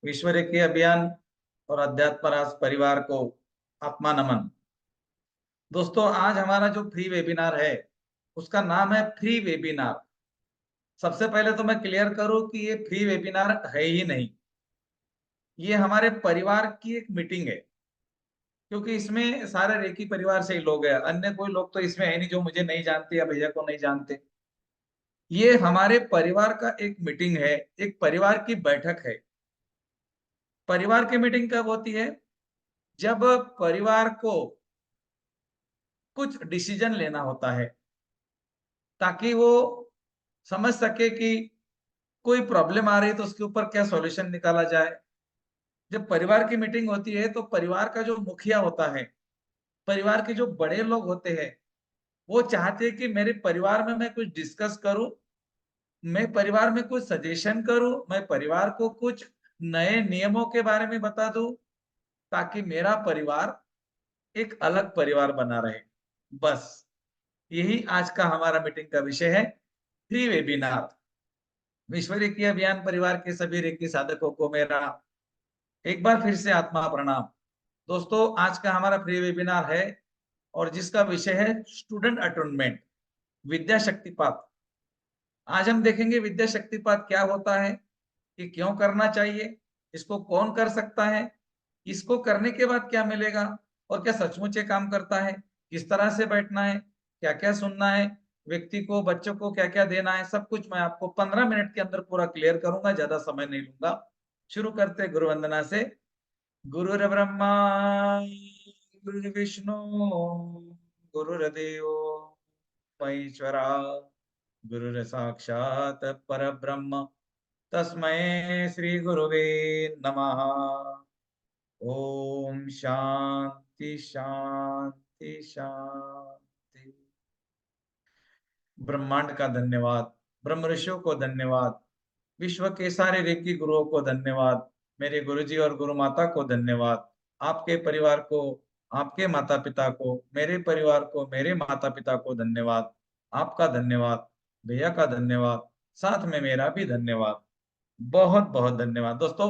विश्व रेकी अभियान और अध्यात्म राज परिवार को आत्मा नमन। दोस्तों, आज हमारा जो फ्री वेबिनार है उसका नाम है फ्री वेबिनार। सबसे पहले तो मैं क्लियर करूं कि ये फ्री वेबिनार है ही नहीं, ये हमारे परिवार की एक मीटिंग है। क्योंकि इसमें सारे रेकी परिवार से ही लोग हैं, अन्य कोई लोग तो इसमें है नहीं जो मुझे नहीं जानते या भैया को नहीं जानते। ये हमारे परिवार का एक मीटिंग है, एक परिवार की बैठक है। परिवार की मीटिंग कब होती है? जब परिवार को कुछ डिसीजन लेना होता है ताकि वो समझ सके कि कोई प्रॉब्लम आ रही है तो उसके ऊपर क्या सॉल्यूशन निकाला जाए। जब परिवार की मीटिंग होती है तो परिवार का जो मुखिया होता है, परिवार के जो बड़े लोग होते हैं, वो चाहते हैं कि मेरे परिवार में मैं कुछ डिस्कस करूं, मैं परिवार में कुछ सजेशन करूं, मैं परिवार को कुछ नए नियमों के बारे में बता दूं ताकि मेरा परिवार एक अलग परिवार बना रहे। बस यही आज का हमारा मीटिंग का विषय है, फ्री वेबिनार। विश्व रेकी अभियान परिवार के सभी रेकी साधकों को मेरा एक बार फिर से आत्मा प्रणाम। दोस्तों, आज का हमारा फ्री वेबिनार है और जिसका विषय है स्टूडेंट अटोनमेंट, विद्या शक्तिपात। आज हम देखेंगे विद्या शक्तिपात क्या होता है, ये क्यों करना चाहिए, इसको कौन कर सकता है, इसको करने के बाद क्या मिलेगा और क्या सचमुच ये काम करता है, किस तरह से बैठना है, क्या क्या सुनना है, व्यक्ति को बच्चों को क्या क्या देना है, सब कुछ मैं आपको 15 मिनट के अंदर पूरा क्लियर करूंगा, ज्यादा समय नहीं लूंगा। शुरू करते हैं गुरु वंदना से। गुरुर् ब्रह्मा गुरुर्विष्णु गुरुर्देव महेश्वरा, गुरुर् साक्षात् परब्रह्म तस्मै श्री गुरुवे नमः। ओम शांति शांति शांति। ब्रह्मांड का धन्यवाद, ब्रह्म ऋषियों को धन्यवाद, विश्व के सारे रेकी गुरुओं को धन्यवाद, मेरे गुरुजी और गुरु माता को धन्यवाद, आपके परिवार को, आपके माता पिता को, मेरे परिवार को, मेरे माता पिता को धन्यवाद, आपका धन्यवाद, भैया का धन्यवाद, साथ में मेरा भी धन्यवाद। बहुत बहुत धन्यवाद। दोस्तों,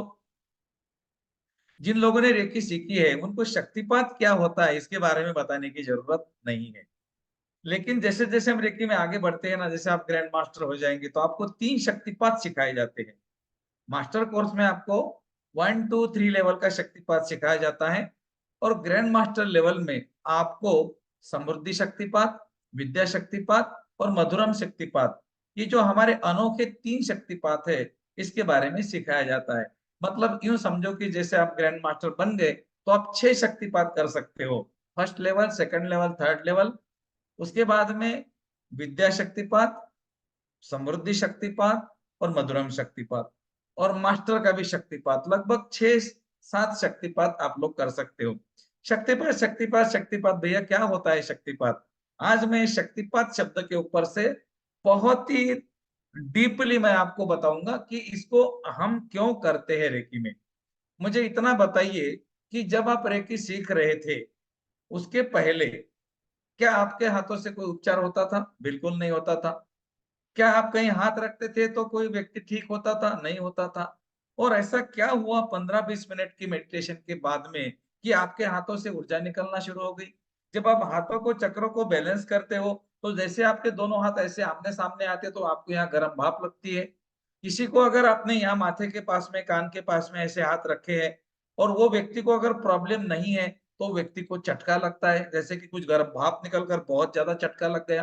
जिन लोगों ने रेकी सीखी है उनको शक्तिपात क्या होता है इसके बारे में बताने की जरूरत नहीं है। लेकिन जैसे जैसे हम रेकी में आगे बढ़ते हैं ना, जैसे आप ग्रैंड मास्टर हो जाएंगे तो आपको 3 शक्तिपात सिखाए जाते हैं। मास्टर कोर्स में आपको 1 2 3 लेवल का शक्तिपात सिखाया जाता है और ग्रैंड मास्टर लेवल में आपको समृद्धि शक्तिपात, विद्या शक्तिपात और मधुरम शक्तिपात, ये जो हमारे अनोखे 3 शक्तिपात है इसके बारे में सिखाया जाता है। मतलब यूं समझो कि जैसे आप ग्रैंड मास्टर बन गए तो आप 6 शक्तिपात कर सकते हो। First level, second level, third level. उसके बाद में विद्या शक्तिपात, समृद्धि शक्तिपात और मधुरम शक्तिपात और मास्टर का भी शक्तिपात, लगभग 6 7 शक्तिपात आप लोग कर सकते हो। शक्तिपात शक्तिपात शक्तिपात भैया क्या होता है शक्तिपात? आज मैं शक्तिपात शब्द के ऊपर से बहुत ही डीपली मैं आपको बताऊंगा कि इसको हम क्यों करते हैं रेकी में। मुझे इतना बताइए कि जब आप रेकी सीख रहे थे उसके पहले क्या आपके हाथों से कोई उपचार होता था? बिल्कुल नहीं होता था। क्या आप कहीं हाथ रखते थे तो कोई व्यक्ति ठीक होता था? नहीं होता था। और ऐसा क्या हुआ 15 20 मिनट की मेडिटेशन के बाद में कि आपके हाथों से ऊर्जा निकलना शुरू हो गई? जब आप हाथों को, चक्रों को बैलेंस करते हो तो जैसे आपके दोनों हाथ ऐसे आमने सामने आते तो आपको यहाँ गर्म भाप लगती है। किसी को अगर आपने यहाँ माथे के पास में, कान के पास में ऐसे हाथ रखे हैं और वो व्यक्ति को अगर प्रॉब्लम नहीं है तो व्यक्ति को झटका लगता है, जैसे कि कुछ गर्म भाप निकलकर बहुत ज्यादा झटका लग गया।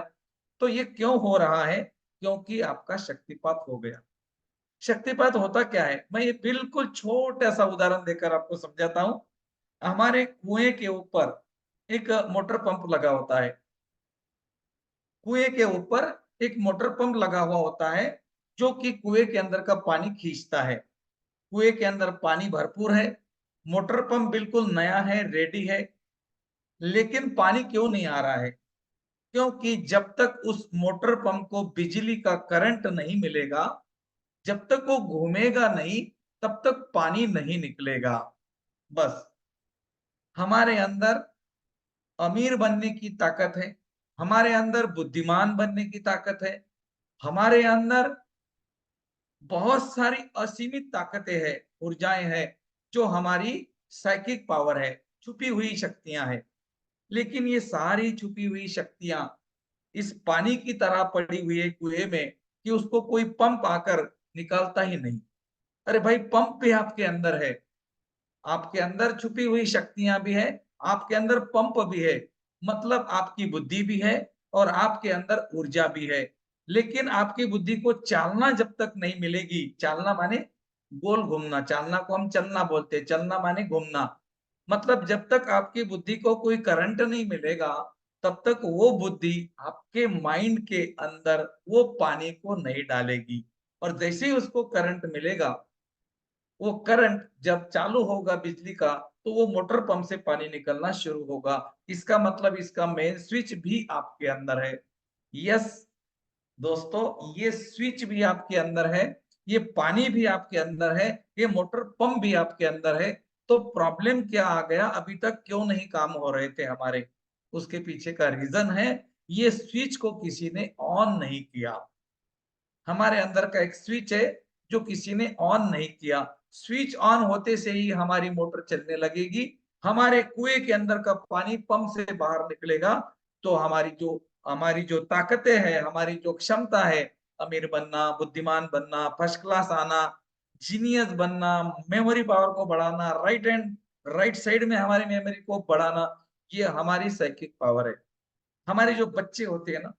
तो ये क्यों हो रहा है? क्योंकि आपका शक्तिपात हो गया। शक्तिपात होता क्या है, मैं ये बिल्कुल छोटा सा उदाहरण देकर आपको समझाता हूं। हमारे कुएं के ऊपर एक मोटर पंप लगा होता है। कुएं के ऊपर एक मोटर पंप लगा हुआ होता है जो कि कुएं के अंदर का पानी खींचता है। कुएं के अंदर पानी भरपूर है, मोटर पंप बिल्कुल नया है, रेडी है, लेकिन पानी क्यों नहीं आ रहा है? क्योंकि जब तक उस मोटर पंप को बिजली का करंट नहीं मिलेगा, जब तक वो घूमेगा नहीं, तब तक पानी नहीं निकलेगा। बस हमारे अंदर अमीर बनने की ताकत है, हमारे अंदर बुद्धिमान बनने की ताकत है, हमारे अंदर बहुत सारी असीमित ताकतें हैं, ऊर्जाएं हैं, जो हमारी साइकिक पावर है, छुपी हुई शक्तियां हैं। लेकिन ये सारी छुपी हुई शक्तियां इस पानी की तरह पड़ी हुई है कुएं में कि उसको कोई पंप आकर निकालता ही नहीं। अरे भाई, पंप भी आपके अंदर है, आपके अंदर छुपी हुई शक्तियां भी है, आपके अंदर पंप भी है, मतलब आपकी बुद्धि भी है और आपके अंदर ऊर्जा भी है। लेकिन आपकी बुद्धि को चालना जब तक नहीं मिलेगी, चालना माने गोल घूमना, चालना को हम चलना बोलते हैं, चलना माने घूमना। मतलब जब तक आपकी बुद्धि को कोई करंट नहीं मिलेगा, तब तक वो बुद्धि आपके माइंड के अंदर वो पानी को नहीं डालेगी। और जैसे ही उसको करंट मिलेगा, वो करंट जब चालू होगा बिजली का, तो वो मोटर पंप से पानी निकलना शुरू होगा। इसका मतलब इसका मेन स्विच भी आपके अंदर है। यस दोस्तों, ये स्विच भी आपके अंदर है, ये पानी भी आपके अंदर है, ये मोटर पंप भी आपके अंदर है। तो प्रॉब्लम क्या आ गया, अभी तक क्यों नहीं काम हो रहे थे हमारे? उसके पीछे का रीजन है, ये स्विच को किसी ने ऑन नहीं किया। हमारे अंदर का एक स्विच है जो किसी ने ऑन नहीं किया। स्विच ऑन होते से ही हमारी मोटर चलने लगेगी, हमारे कुएं के अंदर का पानी पंप से बाहर निकलेगा। तो हमारी जो ताकतें हैं, हमारी जो क्षमता है, अमीर बनना, बुद्धिमान बनना, फर्स्ट क्लास आना, जीनियस बनना, मेमोरी पावर को बढ़ाना, राइट साइड में हमारी मेमोरी को बढ़ाना, ये हमारी साइकिक पावर है। हमारे जो बच्चे होते हैं ना,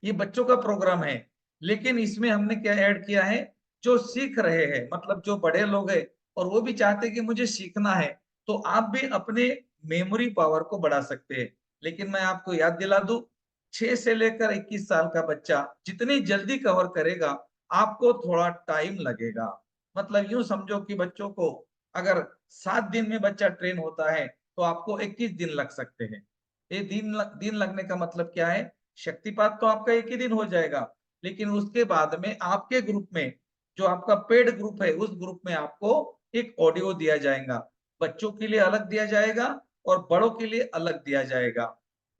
ये बच्चों का प्रोग्राम है, लेकिन इसमें हमने क्या ऐड किया है, जो सीख रहे हैं, मतलब जो बड़े लोग हैं और वो भी चाहते हैं कि मुझे सीखना है, तो आप भी अपने मेमोरी पावर को बढ़ा सकते हैं। लेकिन मैं आपको याद दिला दूं, 6 से लेकर 21 साल का बच्चा जितनी जल्दी कवर करेगा, आपको थोड़ा टाइम लगेगा। मतलब यूं समझो कि बच्चों को अगर 7 दिन में बच्चा ट्रेन होता है, तो आपको 21 दिन लग सकते हैं। ये दिन लगने का मतलब क्या है, शक्तिपात तो आपका एक ही दिन हो जाएगा, लेकिन उसके बाद में आपके ग्रुप में, जो आपका पेड ग्रुप है, उस ग्रुप में आपको एक ऑडियो दिया जाएगा। बच्चों के लिए अलग दिया जाएगा और बड़ों के लिए अलग दिया जाएगा।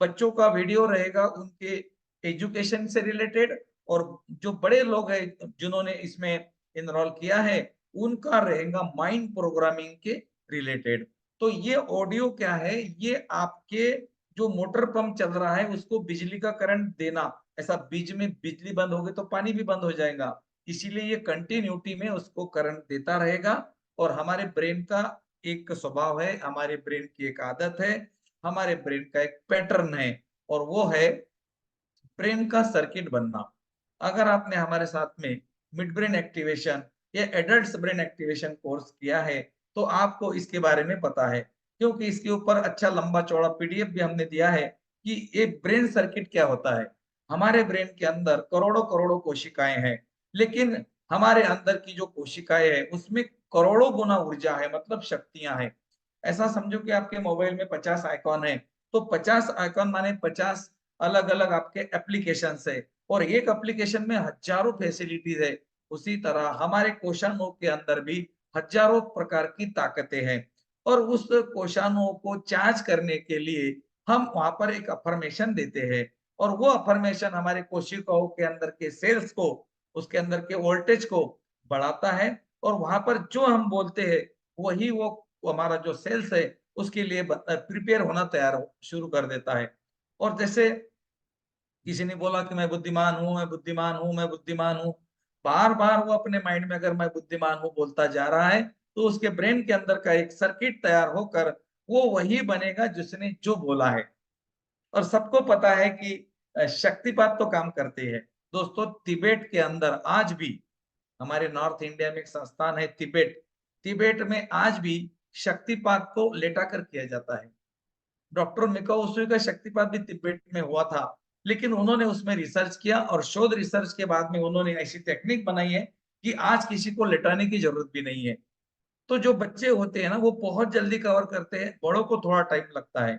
बच्चों का वीडियो रहेगा उनके एजुकेशन से रिलेटेड, और जो बड़े लोग हैं जिन्होंने इसमें इनरोल किया है, उनका रहेगा माइंड प्रोग्रामिंग के रिलेटेड। तो ये ऑडियो क्या है, ये आपके जो मोटर पंप चल रहा है उसको बिजली का करंट देना। ऐसा बीच में बिजली बंद हो गई तो पानी भी बंद हो जाएगा, इसीलिए ये कंटिन्यूटी में उसको करंट देता रहेगा। और हमारे ब्रेन का एक स्वभाव है, हमारे ब्रेन की एक आदत है, हमारे ब्रेन का एक पैटर्न है, और वो है ब्रेन का सर्किट बनना। अगर आपने हमारे साथ में मिड ब्रेन एक्टिवेशन या एडल्ट ब्रेन एक्टिवेशन कोर्स किया है, तो आपको इसके बारे में पता है, क्योंकि इसके ऊपर अच्छा लंबा चौड़ा पीडीएफ भी हमने दिया है कि ये ब्रेन सर्किट क्या होता है। हमारे ब्रेन के अंदर करोड़ों करोड़ों कोशिकाएं हैं, लेकिन हमारे अंदर की जो कोशिकाएं हैं उसमें करोड़ों गुना ऊर्जा है, मतलब शक्तियां हैं। ऐसा समझो कि आपके मोबाइल में 50 आइकॉन है, तो 50 आइकॉन माने 50 अलग अलग आपके एप्लीकेशन है, और एक एप्लीकेशन में हजारों फैसिलिटीज है। उसी तरह हमारे कोशानुओं के अंदर भी हजारों प्रकार की ताकतें हैं, और उस कोशानुओं को चार्ज करने के लिए हम वहां पर एक अफर्मेशन देते हैं, और वो अफर्मेशन हमारे कोशिकाओं के अंदर के सेल्स को, उसके अंदर के वोल्टेज को बढ़ाता है। और वहां पर जो हम बोलते हैं, वही वो हमारा जो सेल्स है उसके लिए प्रिपेयर होना तैयार शुरू कर देता है। और जैसे किसी ने बोला कि मैं बुद्धिमान हूं, मैं बुद्धिमान हूं, मैं बुद्धिमान हूं, बार बार वो अपने माइंड में अगर मैं बुद्धिमान हूं बोलता जा रहा है, तो उसके ब्रेन के अंदर का एक सर्किट तैयार होकर वो वही बनेगा जिसने जो बोला है। और सबको पता है कि शक्तिपात तो काम करते हैं। दोस्तों, तिबेट के अंदर आज भी, हमारे नॉर्थ इंडिया में एक संस्थान है तिबेट, तिबेट में आज भी शक्तिपात को लेटा कर किया जाता है। डॉक्टर मिकाओ उसुई का शक्तिपात भी तिब्बत में हुआ था, लेकिन उन्होंने उसमें रिसर्च किया और शोध रिसर्च के बाद में उन्होंने ऐसी टेक्निक बनाई है कि आज किसी को लेटाने की जरूरत भी नहीं है। तो जो बच्चे होते हैं ना, वो बहुत जल्दी कवर करते हैं, बड़ों को थोड़ा टाइम लगता है।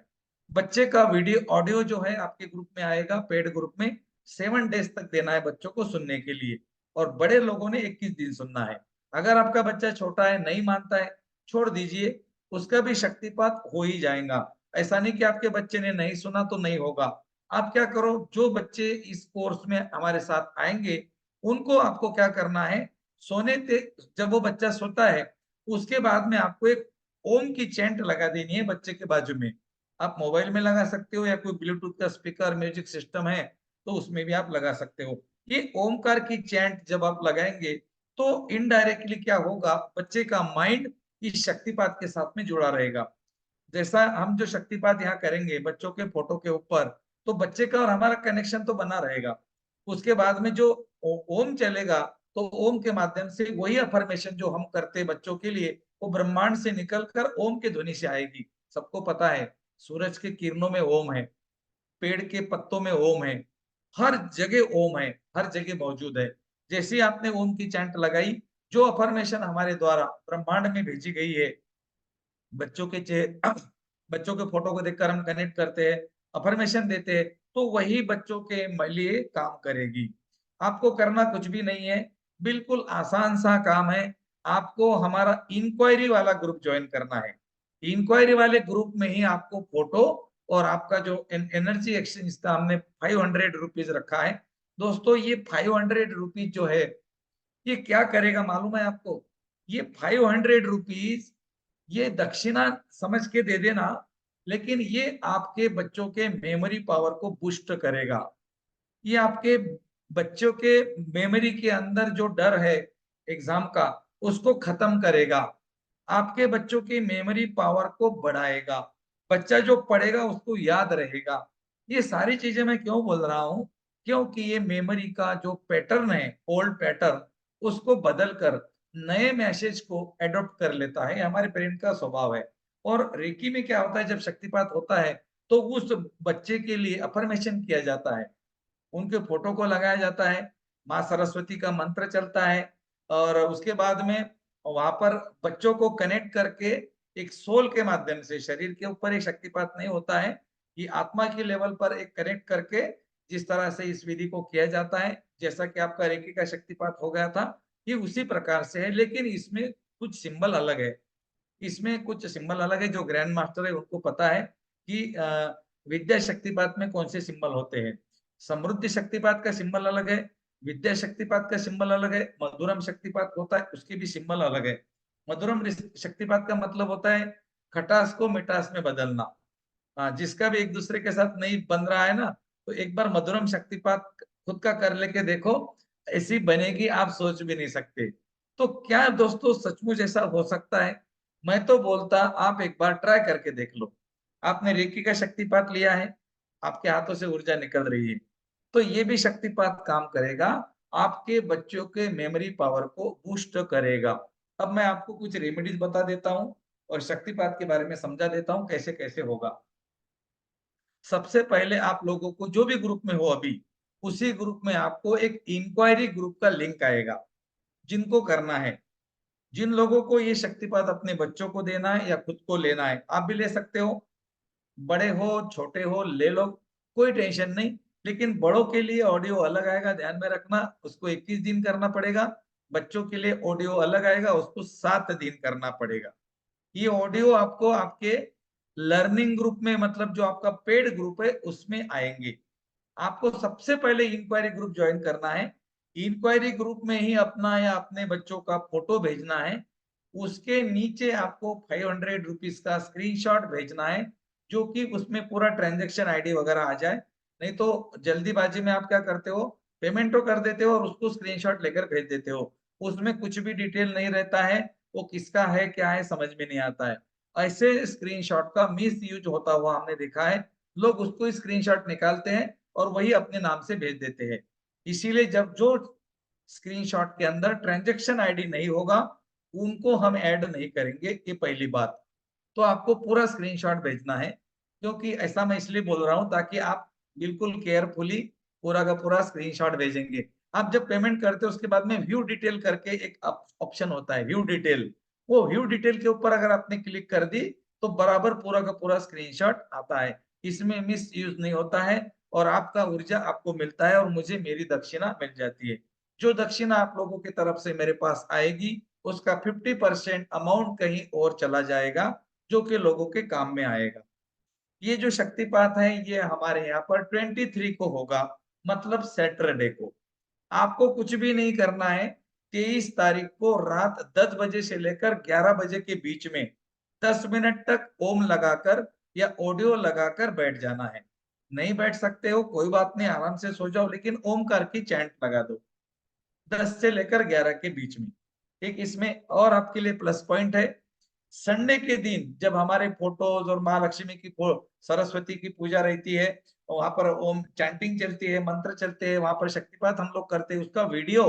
बच्चे का वीडियो ऑडियो जो है आपके ग्रुप में आएगा, पेड ग्रुप में 7 डेज तक देना है बच्चों को सुनने के लिए, और बड़े लोगों ने 21 दिन सुनना है। अगर आपका बच्चा छोटा है, नहीं मानता है, छोड़ दीजिए, उसका भी शक्तिपात हो ही जाएगा। ऐसा नहीं कि आपके बच्चे ने नहीं सुना तो नहीं होगा। आप क्या करो, जो बच्चे इस कोर्स में हमारे साथ आएंगे उनको आपको क्या करना है, जब वो बच्चा सोता है, उसके बाद में आपको एक ओम की चैंट लगा देनी है बच्चे के बाजू में। आप मोबाइल में लगा सकते हो या कोई ब्लूटूथ का स्पीकर म्यूजिक सिस्टम है, तो उसमें भी आप लगा सकते हो। ये ओमकार की चैंट जब आप लगाएंगे, तो इनडायरेक्टली क्या होगा, बच्चे का माइंड इस शक्तिपात के साथ में जुड़ा रहेगा। जैसा हम जो शक्तिपात यहाँ करेंगे बच्चों के फोटो के ऊपर, तो बच्चे का और हमारा कनेक्शन तो बना रहेगा। उसके बाद में जो ओम चलेगा, तो ओम के माध्यम से वही अफर्मेशन जो हम करते हैं बच्चों के लिए, वो ब्रह्मांड से निकलकर ओम के ध्वनि से आएगी। सबको पता है, सूरज के किरणों में ओम है, पेड़ के पत्तों में ओम है, हर जगह ओम है, हर जगह मौजूद है। जैसे ही आपने ओम की चैंट लगाई, जो अफर्मेशन हमारे द्वारा ब्रह्मांड में भेजी गई है, बच्चों के बच्चों के फोटो को देखकर हम कनेक्ट करते हैं, अफर्मेशन देते हैं, तो वही बच्चों के लिए काम करेगी। आपको करना कुछ भी नहीं है, बिल्कुल आसान सा काम है। आपको हमारा इंक्वायरी वाला ग्रुप ज्वाइन करना है। इंक्वायरी वाले ग्रुप में ही आपको फोटो और आपका जो एनर्जी एक्सचेंज था, हमने 500 रुपीज रखा है। दोस्तों, ये 500 रुपीज जो है, ये क्या करेगा मालूम है आपको? ये 500 रुपीज, ये दक्षिणा समझ के दे देना, लेकिन ये आपके बच्चों के मेमोरी पावर को बूस्ट करेगा। ये आपके बच्चों के मेमोरी के अंदर जो डर है एग्जाम का, उसको खत्म करेगा। आपके बच्चों की मेमोरी पावर को बढ़ाएगा। बच्चा जो पढ़ेगा उसको याद रहेगा। ये सारी चीजें मैं क्यों बोल रहा हूँ? क्योंकि ये मेमोरी का जो पैटर्न है, ओल्ड पैटर्न, उसको बदलकर नए मैसेज को एडॉप्ट कर लेता है। हमारे ब्रेन का स्वभाव है। और रेकी में क्या होता है, जब शक्तिपात होता है, तो उस बच्चे के लिए अफर्मेशन किया जाता है, उनके फोटो को लगाया जाता है, माँ सरस्वती का मंत्र चलता है, और उसके बाद में वहां पर बच्चों को कनेक्ट करके एक सोल के माध्यम से, शरीर के ऊपर एक शक्तिपात नहीं होता है, ये आत्मा के लेवल पर एक कनेक्ट करके जिस तरह से इस विधि को किया जाता है, जैसा कि आपका रेकी का शक्तिपात हो गया था, ये उसी प्रकार से है, लेकिन इसमें कुछ सिंबल अलग है। इसमें कुछ सिंबल अलग है, जो ग्रैंड मास्टर है उनको पता है कि विद्या शक्तिपात में कौन से सिंबल होते हैं। समृद्धि शक्तिपात का सिंबल अलग है, विद्या शक्तिपात का सिंबल अलग है, मधुरम शक्तिपात होता है उसके भी सिंबल अलग है। मधुरम शक्तिपात का मतलब होता है खटास को मिठास में बदलना। जिसका भी एक दूसरे के साथ नहीं बन रहा है ना, तो एक बार मधुरम शक्तिपात खुद का कर लेके देखो, ऐसी बनेगी आप सोच भी नहीं सकते। तो क्या दोस्तों, सचमुच ऐसा हो सकता है? मैं तो बोलता आप एक बार ट्राई करके देख लो। आपने रेकी का शक्तिपात लिया है, आपके हाथों से ऊर्जा निकल रही है, तो ये भी शक्तिपात काम करेगा, आपके बच्चों के मेमोरी पावर को बूस्ट करेगा। अब मैं आपको कुछ रेमेडीज बता देता हूँ और शक्तिपात के बारे में समझा देता हूँ कैसे कैसे होगा। सबसे पहले आप लोगों को जो भी ग्रुप में हो अभी, उसी ग्रुप में आपको एक इंक्वायरी ग्रुप का लिंक आएगा। जिनको करना है, जिन लोगों को ये शक्तिपात अपने बच्चों को देना है या खुद को लेना है, आप भी ले सकते हो। बड़े हो छोटे हो ले लो, कोई टेंशन नहीं। लेकिन बड़ों के लिए ऑडियो अलग आएगा, ध्यान में रखना, उसको 21 दिन करना पड़ेगा। बच्चों के लिए ऑडियो अलग आएगा, उसको 7 दिन करना पड़ेगा। ये ऑडियो आपको आपके लर्निंग ग्रुप में, मतलब जो आपका पेड ग्रुप है उसमें आएंगे। आपको सबसे पहले इंक्वायरी ग्रुप ज्वाइन करना है। इंक्वायरी ग्रुप में ही अपना या अपने बच्चों का फोटो भेजना है। उसके नीचे आपको 500 रुपीज का स्क्रीनशॉट भेजना है, जो कि उसमें पूरा ट्रांजैक्शन आईडी वगैरह आ जाए। नहीं तो जल्दीबाजी में आप क्या करते हो, पेमेंट तो कर देते हो और उसको स्क्रीनशॉट लेकर भेज देते हो। उसमें कुछ भी डिटेल नहीं रहता है, वो किसका है क्या है समझ में नहीं आता है। ऐसे स्क्रीनशॉट का मिस यूज होता हुआ हमने देखा है। लोग उसको स्क्रीनशॉट निकालते हैं और वही अपने नाम से भेज देते हैं। इसीलिए जब जो स्क्रीनशॉट के अंदर ट्रांजैक्शन आईडी नहीं होगा, उनको हम ऐड नहीं करेंगे, ये पहली बात। तो आपको पूरा स्क्रीनशॉट भेजना है, क्योंकि ऐसा मैं इसलिए बोल रहा हूं ताकि आप बिल्कुल केयरफुली पूरा का पूरा स्क्रीनशॉट भेजेंगे। आप जब पेमेंट करते हो उसके बाद में व्यू डिटेल करके एक ऑप्शन होता है, व्यू डिटेल। वो व्यू डिटेल के ऊपर अगर आपने क्लिक कर दी, तो बराबर पूरा का पूरा स्क्रीनशॉट आता है। इसमें मिस यूज नहीं होता है, और आपका ऊर्जा आपको मिलता है और मुझे मेरी दक्षिणा मिल जाती है। जो दक्षिणा आप लोगों की तरफ से मेरे पास आएगी, उसका 50% अमाउंट कहीं और चला जाएगा, जो कि लोगों के काम में आएगा। ये जो शक्तिपात है, ये हमारे यहाँ पर 23 को होगा, मतलब सैटरडे को। आपको कुछ भी नहीं करना है। 23 तारीख को रात 10 बजे से लेकर 11 बजे के बीच में 10 मिनट तक ओम लगाकर या ऑडियो लगाकर बैठ जाना है। नहीं बैठ सकते हो कोई बात नहीं, आराम से सो जाओ, लेकिन ओमकार की चैंट लगा दो 10 से लेकर 11 के बीच में। एक इसमें और आपके लिए प्लस पॉइंट है, संडे के दिन जब हमारे फोटोज और महालक्ष्मी की सरस्वती की पूजा रहती है, वहां पर ओम चैंटिंग चलती है, मंत्र चलते हैं, वहां पर शक्तिपात हम लोग करते हैं, उसका वीडियो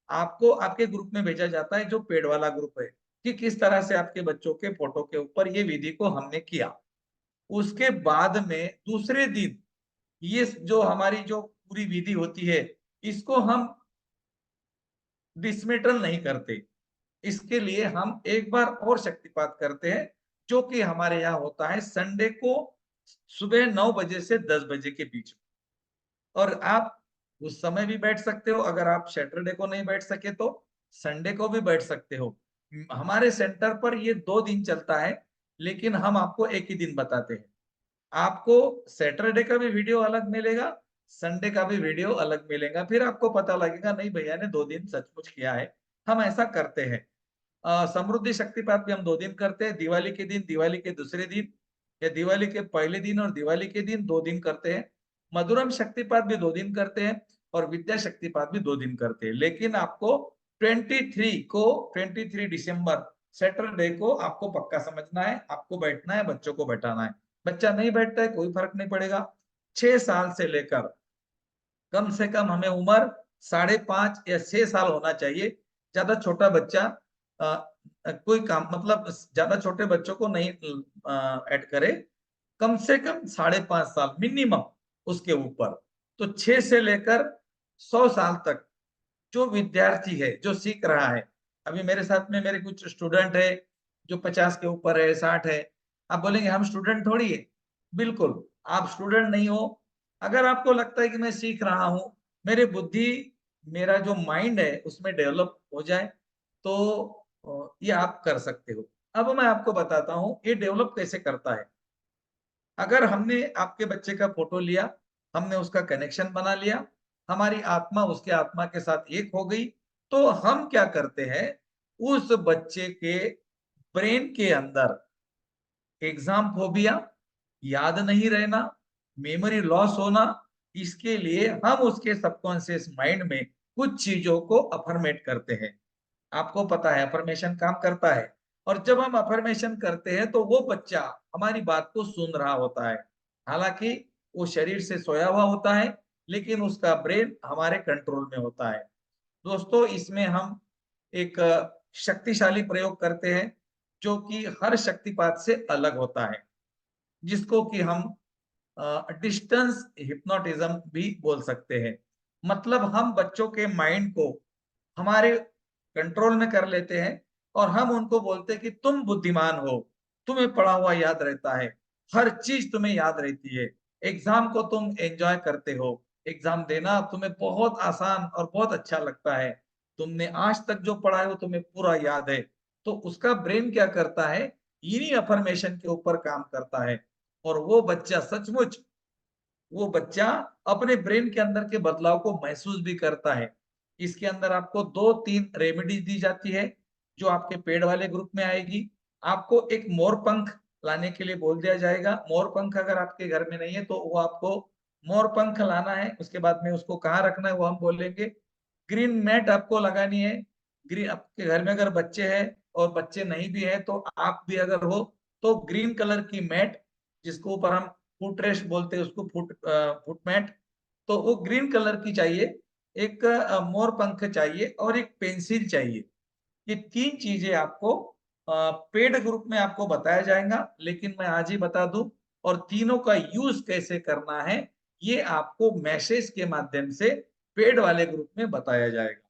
आपको आपके ग्रुप में भेजा जाता है, जो पेड वाला ग्रुप है, कि किस तरह से आपके बच्चों के फोटो के ऊपर ये विधि को हमने किया। उसके बाद में दूसरे दिन ये जो हमारी जो पूरी विधि होती है, इसको हम डिसमेटल नहीं करते। इसके लिए हम एक बार और शक्तिपात करते हैं, जो कि हमारे यहाँ होता है संडे को सुबह 9 बजे से 10 बजे के बीच में। और आप उस समय भी बैठ सकते हो, अगर आप सैटरडे को नहीं बैठ सके तो संडे को भी बैठ सकते हो। हमारे सेंटर पर ये 2 दिन चलता है, लेकिन हम आपको एक ही दिन बताते हैं। आपको सैटरडे का भी वीडियो अलग मिलेगा, संडे का भी वीडियो अलग मिलेगा, फिर आपको पता लगेगा नहीं भैया ने 2 दिन सचमुच किया है। हम ऐसा करते हैं। समृद्धि शक्तिपात भी हम 2 दिन करते हैं, दिवाली के दिन, दिवाली के दूसरे दिन, या दिवाली के पहले दिन और दिवाली के दिन 2 दिन करते हैं। मधुरम शक्तिपात भी 2 दिन करते हैं और विद्या शक्तिपात भी 2 दिन करते हैं। लेकिन आपको 23 दिसंबर सैटरडे को आपको पक्का समझना है, आपको बैठना है, बच्चों को बैठाना है। बच्चा नहीं बैठता है कोई फर्क नहीं पड़ेगा। 6 साल से लेकर कम से कम हमें उम्र 5.5 या 6 साल होना चाहिए। ज्यादा छोटा बच्चा कोई काम मतलब ज्यादा छोटे बच्चों को नहीं ऐड करे। कम से कम 5.5 साल मिनिमम, उसके ऊपर। तो 6 से लेकर 100 साल तक जो विद्यार्थी है, जो सीख रहा है, अभी मेरे साथ में मेरे कुछ स्टूडेंट है जो 50 के ऊपर है, 60 है। आप बोलेंगे हम स्टूडेंट थोड़ी है। बिल्कुल आप स्टूडेंट नहीं हो। अगर आपको लगता है कि मैं सीख रहा हूं, मेरे बुद्धि, मेरा जो माइंड है उसमें डेवलप हो जाए, तो ये आप कर सकते हो। अब मैं आपको बताता हूं ये डेवलप कैसे करता है। अगर हमने आपके बच्चे का फोटो लिया, हमने उसका कनेक्शन बना लिया, हमारी आत्मा उसके आत्मा के साथ एक हो गई, तो हम क्या करते हैं, उस बच्चे के ब्रेन के अंदर एग्जाम फोबिया, याद नहीं रहना, मेमोरी लॉस होना, इसके लिए हम उसके सबकॉन्शियस माइंड में कुछ चीजों को अफर्मेट करते हैं। आपको पता है अफर्मेशन काम करता है, और जब हम अफर्मेशन करते हैं तो वो बच्चा हमारी बात को सुन रहा होता है। हालांकि वो शरीर से सोया हुआ होता है, लेकिन उसका ब्रेन हमारे कंट्रोल में होता है। दोस्तों इसमें हम एक शक्तिशाली प्रयोग करते हैं, जो कि हर शक्तिपात से अलग होता है, जिसको कि हम डिस्टेंस हिप्नोटिज्म भी बोल सकते हैं। मतलब हम बच्चों के माइंड को हमारे कंट्रोल में कर लेते हैं, और हम उनको बोलते हैं कि तुम बुद्धिमान हो, तुम्हें पढ़ा हुआ याद रहता है, हर चीज तुम्हें याद रहती है, एग्जाम को तुम एंजॉय करते हो, एग्जाम देना तुम्हें बहुत आसान और बहुत अच्छा लगता है, तुमने आज तक जो पढ़ा है वो तुम्हें पूरा याद है। तो उसका ब्रेन क्या करता है, इन्हीं अफर्मेशन के ऊपर काम करता है, और वो बच्चा अपने ब्रेन के अंदर के बदलाव को महसूस भी करता है। इसके अंदर आपको 2-3 रेमेडीज दी जाती है, जो आपके पेड़ वाले ग्रुप में आएगी। आपको एक मोर पंख लाने के लिए बोल दिया जाएगा। मोर पंख अगर आपके घर में नहीं है तो वो आपको मोर पंख लाना है। उसके बाद में उसको कहाँ रखना है वो हम बोलेंगे। ग्रीन मैट आपको लगानी है। ग्रीन, आपके घर में अगर बच्चे हैं और बच्चे नहीं भी है तो आप भी अगर हो, तो ग्रीन कलर की मैट, जिसको ऊपर हम फुट रेस्ट बोलते हैं उसको, फुट मैट, तो वो ग्रीन कलर की चाहिए। एक मोर पंख चाहिए और एक पेंसिल चाहिए। ये 3 चीजें आपको पेड ग्रुप में आपको बताया जाएगा, लेकिन मैं आज ही बता दूं, और तीनों का यूज कैसे करना है ये आपको मैसेज के माध्यम से पेड वाले ग्रुप में बताया जाएगा,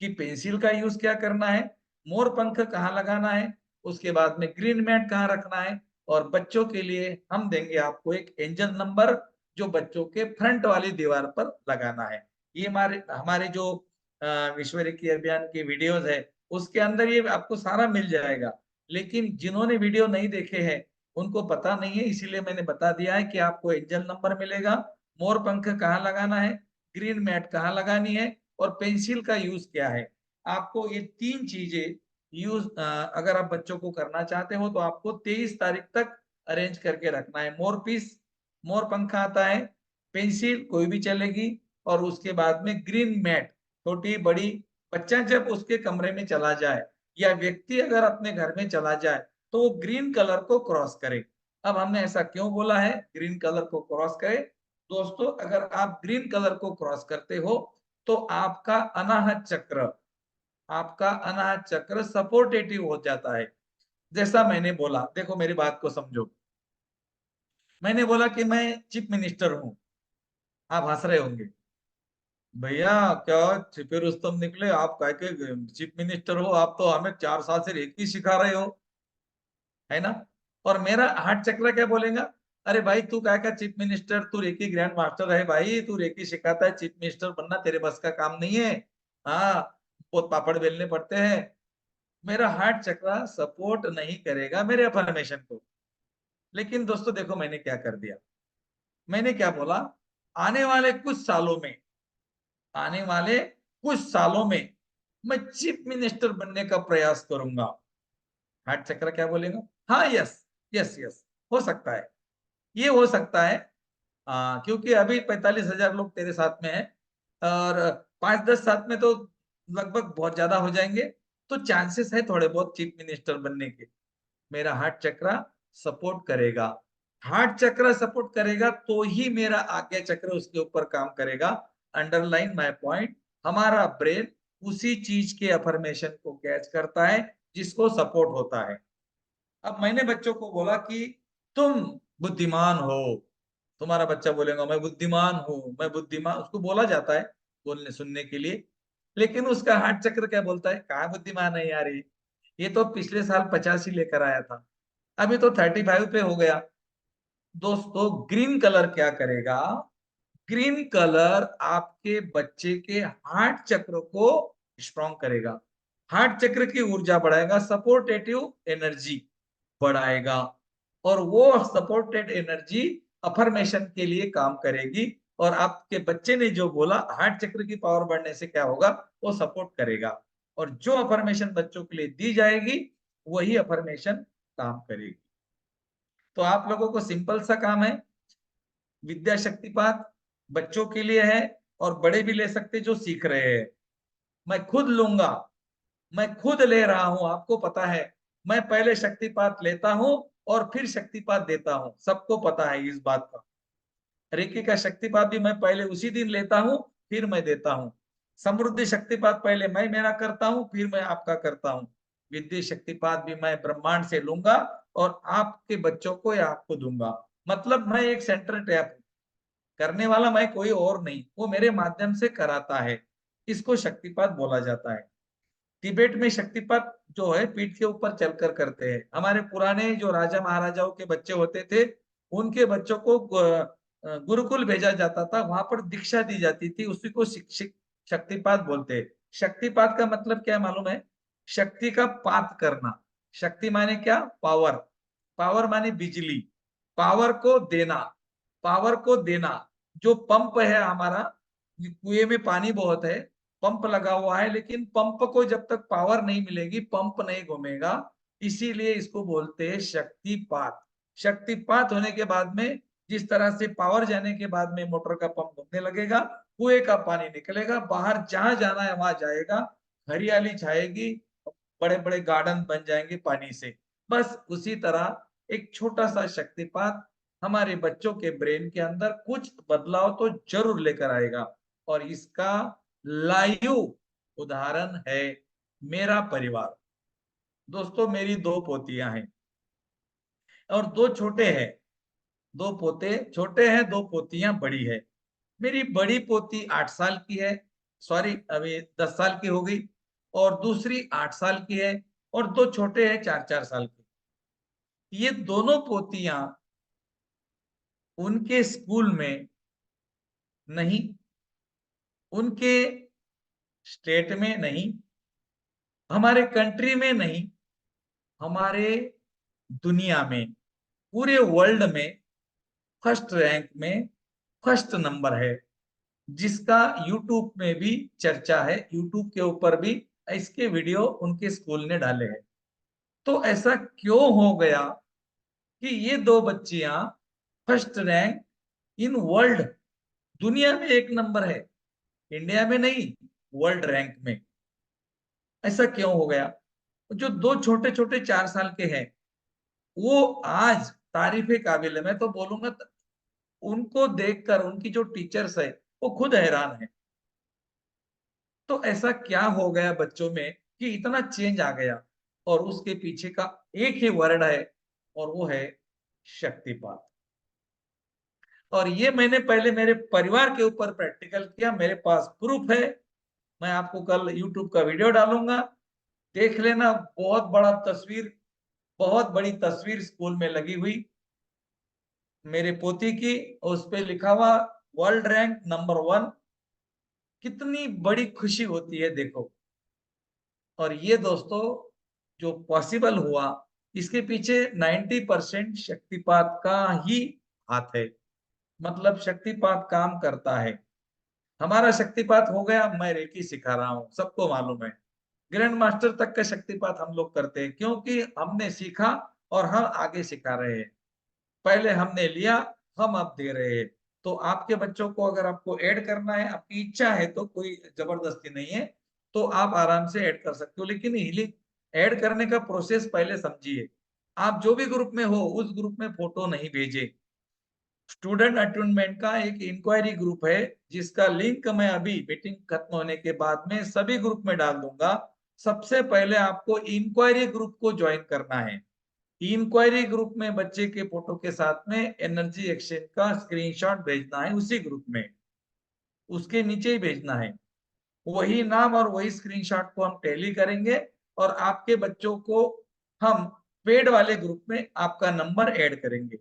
कि पेंसिल का यूज क्या करना है, मोर पंख कहाँ लगाना है, उसके बाद में ग्रीन मैट कहाँ रखना है, और बच्चों के लिए हम देंगे आपको एक एंजल नंबर, जो बच्चों के फ्रंट वाली दीवार पर लगाना है। ये हमारे हमारे जो ईश्वरी की अभियान की वीडियोस है, उसके अंदर ये आपको सारा मिल जाएगा। लेकिन जिन्होंने वीडियो नहीं देखे हैं, उनको पता नहीं है, इसीलिए मैंने बता दिया है कि आपको एंजल नंबर मिलेगा, मोर पंख कहाँ लगाना है, ग्रीन मैट कहाँ लगानी है, और पेंसिल का यूज क्या है। आपको ये 3 चीजें यूज अगर आप बच्चों को करना चाहते हो तो आपको 23 तारीख तक अरेंज करके रखना है। मोर पीस, मोर पंखा आता है, पेंसिल कोई भी चलेगी, और उसके बाद में ग्रीन मैट, छोटी बड़ी, बच्चा जब उसके कमरे में चला जाए या व्यक्ति अगर अपने घर में चला जाए तो वो ग्रीन कलर को क्रॉस करे। अब हमने ऐसा क्यों बोला है ग्रीन कलर को क्रॉस करे? दोस्तों, अगर आप ग्रीन कलर को क्रॉस करते हो तो आपका अनाहत चक्र सपोर्टेटिव हो जाता है। जैसा मैंने बोला, देखो मेरी बात को समझो। मैंने बोला कि मैं चीफ मिनिस्टर हूं, आप हंस रहे होंगे, भैया क्या छिपे रुस्तम निकले आप, काय के चीफ मिनिस्टर हो? आप तो हमें 4 साल से रेकी सिखा रहे हो, है ना? और मेरा हार्ट चक्र क्या बोलेगा? अरे भाई तू क्या का चीफ मिनिस्टर, तू रेकी ग्रैंड मास्टर है भाई, तू रेकी सिखाता है, चीफ मिनिस्टर बनना तेरे बस का काम नहीं है। हाँ, बहुत पापड़ बेलने पड़ते हैं। मेरा हार्ट चक्र सपोर्ट नहीं करेगा मेरे अफर्मेशन को। लेकिन दोस्तों देखो मैंने क्या कर दिया, मैंने क्या बोला, आने वाले कुछ सालों में, आने वाले कुछ सालों में मैं चीफ मिनिस्टर बनने का प्रयास करूंगा। हार्ट चक्र क्या बोलेगा? हाँ, यस, यस, यस, हो सकता है, ये हो सकता है। क्योंकि अभी 45,000 लोग तेरे साथ में हैं, और 5-10 साथ में तो लगभग बहुत ज्यादा हो जाएंगे, तो चांसेस है थोड़े बहुत चीफ मिनिस्टर बनने के। मेरा हार्ट चक्र सपोर्ट करेगा, हार्ट चक्र सपोर्ट करेगा तो ही मेरा आज्ञा चक्र उसके ऊपर काम करेगा। अंडरलाइन माय पॉइंट, हमारा ब्रेन उसी चीज के अफर्मेशन को कैच करता है जिसको सपोर्ट होता है। अब मैंने बच्चों को बोला कि तुम बुद्धिमान हो, तुम्हारा बच्चा बोलेगा मैं बुद्धिमान हूँ, मैं बुद्धिमान, उसको बोला जाता है बोलने सुनने के लिए, लेकिन उसका हार्ट चक्र क्या बोलता है? कहाँ बुद्धिमान है यार ये तो पिछले साल 85 लेकर आया था, अभी तो 35 पे हो गया। दोस्तों ग्रीन कलर क्या करेगा? ग्रीन कलर आपके बच्चे के हार्ट चक्र को स्ट्रॉन्ग करेगा, हार्ट चक्र की ऊर्जा बढ़ाएगा, सपोर्टेटिव एनर्जी बढ़ाएगा, और वो सपोर्टेड एनर्जी अफर्मेशन के लिए काम करेगी। और आपके बच्चे ने जो बोला हार्ट चक्र की पावर बढ़ने से क्या होगा, वो सपोर्ट करेगा, और जो अफर्मेशन बच्चों के लिए दी जाएगी वही अफर्मेशन काम करेगी। तो आप लोगों को सिंपल सा काम है, विद्या शक्तिपात बच्चों के लिए है, और बड़े भी ले सकते जो सीख रहे हैं। मैं खुद लूंगा, मैं खुद ले रहा हूं, आपको पता है। मैं पहले शक्तिपात लेता हूं और फिर शक्तिपात देता हूं, सबको पता है इस बात का। रेकी का शक्तिपात भी मैं पहले उसी दिन लेता हूं, फिर मैं देता हूं। समृद्धि शक्तिपात पहले मैं मेरा करता हूं, फिर मैं आपका करता हूं। विद्या शक्तिपात भी मैं ब्रह्मांड से लूंगा और आपके बच्चों को या आपको दूंगा। मतलब मैं एक सेंटर टैप हूं, करने वाला मैं कोई और नहीं, वो मेरे माध्यम से कराता है। इसको शक्तिपात बोला जाता है। तिब्बत में शक्तिपात जो है पीठ के ऊपर चलकर करते हैं। हमारे पुराने जो राजा महाराजाओं के बच्चे होते थे, उनके बच्चों को गुरुकुल भेजा जाता था, वहां पर दीक्षा दी जाती थी, उसी को शक्तिपात बोलते हैं। शक्तिपात का मतलब क्या मालूम है? शक्ति का पात करना। शक्ति माने क्या? पावर, पावर माने बिजली, पावर को देना, पावर को देना। जो पंप है हमारा, कुएं में पानी बहुत है, पंप लगा हुआ है, लेकिन पंप को जब तक पावर नहीं मिलेगी पंप नहीं घूमेगा, इसीलिए इसको बोलते हैं शक्तिपात। शक्तिपात होने के बाद में जिस तरह से पावर जाने के बाद में मोटर का पंप घूमने लगेगा, कुएं का पानी निकलेगा, बाहर जहां जाना है वहां जाएगा, हरियाली छाएगी, बड़े बड़े गार्डन बन जाएंगे पानी से। बस उसी तरह एक छोटा सा शक्तिपात हमारे बच्चों के ब्रेन के अंदर कुछ बदलाव तो जरूर लेकर आएगा। और इसका लाइव उदाहरण है मेरा परिवार। दोस्तों मेरी 2 पोतियां हैं और 2 छोटे हैं, 2 पोते छोटे हैं, 2 पोतियां बड़ी है। मेरी बड़ी पोती 8 साल की है, सॉरी अभी 10 साल की हो गई, और दूसरी 8 साल की है, और 2 छोटे हैं 4-4 साल के। ये दोनों पोतियां उनके स्कूल में नहीं, उनके स्टेट में नहीं, हमारे कंट्री में नहीं, हमारे दुनिया में, पूरे वर्ल्ड में फर्स्ट रैंक में, फर्स्ट नंबर है। जिसका यूट्यूब में भी चर्चा है, यूट्यूब के ऊपर भी इसके वीडियो उनके स्कूल ने डाले हैं। तो ऐसा क्यों हो गया कि ये दो बच्चियां फर्स्ट रैंक इन वर्ल्ड, दुनिया में एक नंबर है, इंडिया में नहीं, वर्ल्ड रैंक में, ऐसा क्यों हो गया? जो दो छोटे छोटे 4 साल के हैं, वो आज तारीफे काबिल है। मैं तो बोलूंगा उनको देखकर उनकी जो टीचर्स है वो खुद हैरान है। तो ऐसा क्या हो गया बच्चों में कि इतना चेंज आ गया? और उसके पीछे का एक ही वर्ड है, और वो है शक्तिपात। और ये मैंने पहले मेरे परिवार के ऊपर प्रैक्टिकल किया, मेरे पास प्रूफ है। मैं आपको कल यूट्यूब का वीडियो डालूंगा, देख लेना। बहुत बड़ा तस्वीर, बहुत बड़ी तस्वीर स्कूल में लगी हुई मेरे पोती की, उस पे लिखा हुआ वर्ल्ड रैंक नंबर 1। कितनी बड़ी खुशी होती है देखो। और ये दोस्तों जो पॉसिबल हुआ, इसके पीछे 90% शक्तिपात का ही हाथ है। मतलब शक्तिपात काम करता है। हमारा शक्तिपात हो गया, मैं रेकी सिखा रहा हूँ, सबको मालूम है। ग्रैंड मास्टर तक का शक्तिपात हम लोग करते हैं, क्योंकि हमने सीखा और हम आगे सिखा रहे हैं। पहले हमने लिया, हम अब दे रहे हैं। तो आपके बच्चों को अगर आपको ऐड करना है, आपकी इच्छा है, तो कोई जबरदस्ती नहीं है, तो आप आराम से ऐड कर सकते हो। लेकिन हीलिंग ऐड करने का प्रोसेस पहले समझिए। आप जो भी ग्रुप में हो, उस ग्रुप में फोटो नहीं भेजे। स्टूडेंट अटूनमेंट का एक इंक्वायरी ग्रुप है, जिसका लिंक मैं अभी मीटिंग खत्म होने के बाद में सभी ग्रुप में डाल दूंगा। सबसे पहले आपको इंक्वायरी ग्रुप को ज्वाइन करना है। इंक्वायरी ग्रुप में बच्चे के फोटो के साथ में एनर्जी एक्सचेंज का स्क्रीनशॉट भेजना है, उसी ग्रुप में, उसके नीचे ही भेजना है। वही नाम और वही स्क्रीनशॉट को हम टैली करेंगे, और आपके बच्चों को हम पेड वाले ग्रुप में आपका नंबर ऐड करेंगे।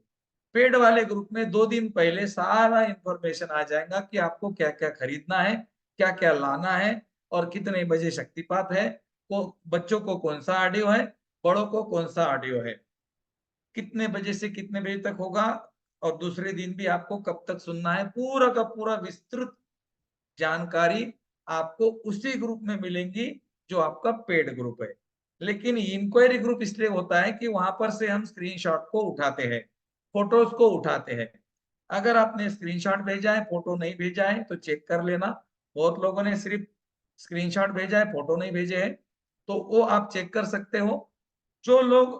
पेड वाले ग्रुप में 2 दिन पहले सारा इंफॉर्मेशन आ जाएगा कि आपको क्या क्या खरीदना है, क्या क्या लाना है, और कितने बजे शक्तिपात है, को बच्चों को कौन सा ऑडियो है, बड़ों को कौन सा ऑडियो है, कितने बजे से कितने बजे तक होगा, और दूसरे दिन भी आपको कब तक सुनना है, पूरा का पूरा विस्तृत जानकारी आपको उसी ग्रुप में मिलेंगी जो आपका पेड ग्रुप है। लेकिन इंक्वायरी ग्रुप इसलिए होता है कि वहां पर से हम स्क्रीनशॉट को उठाते हैं, फोटोज को उठाते हैं। अगर आपने स्क्रीनशॉट भेजा है, फोटो नहीं भेजा है, तो चेक कर लेना। बहुत लोगों ने सिर्फ स्क्रीनशॉट भेजा है, फोटो नहीं भेजे हैं, तो वो आप चेक कर सकते हो। जो लोग,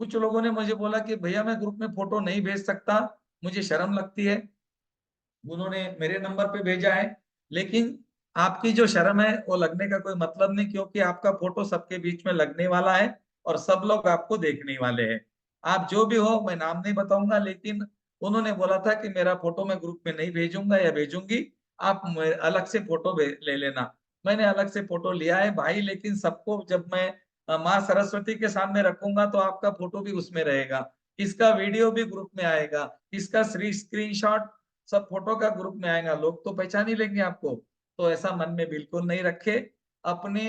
कुछ लोगों ने मुझे बोला कि भैया मैं ग्रुप में फोटो नहीं भेज सकता, मुझे शर्म लगती है, उन्होंने मेरे नंबर पे भेजा है। लेकिन आपकी जो शर्म है वो लगने का कोई मतलब नहीं, क्योंकि आपका फोटो सबके बीच में लगने वाला है, और सब लोग आपको देखने वाले हैं। आप जो भी हो, मैं नाम नहीं बताऊंगा, लेकिन उन्होंने बोला था कि मेरा फोटो मैं ग्रुप में नहीं भेजूंगा या भेजूंगी, आप अलग से फोटो ले लेना। मैंने अलग से फोटो लिया है भाई, लेकिन सबको जब मैं माँ सरस्वती के सामने रखूंगा तो आपका फोटो भी उसमें रहेगा, इसका वीडियो भी ग्रुप में आएगा, इसका स्क्रीनशॉट सब फोटो का ग्रुप में आएगा, लोग तो पहचान ही लेंगे आपको। तो ऐसा मन में बिल्कुल नहीं रखे। अपने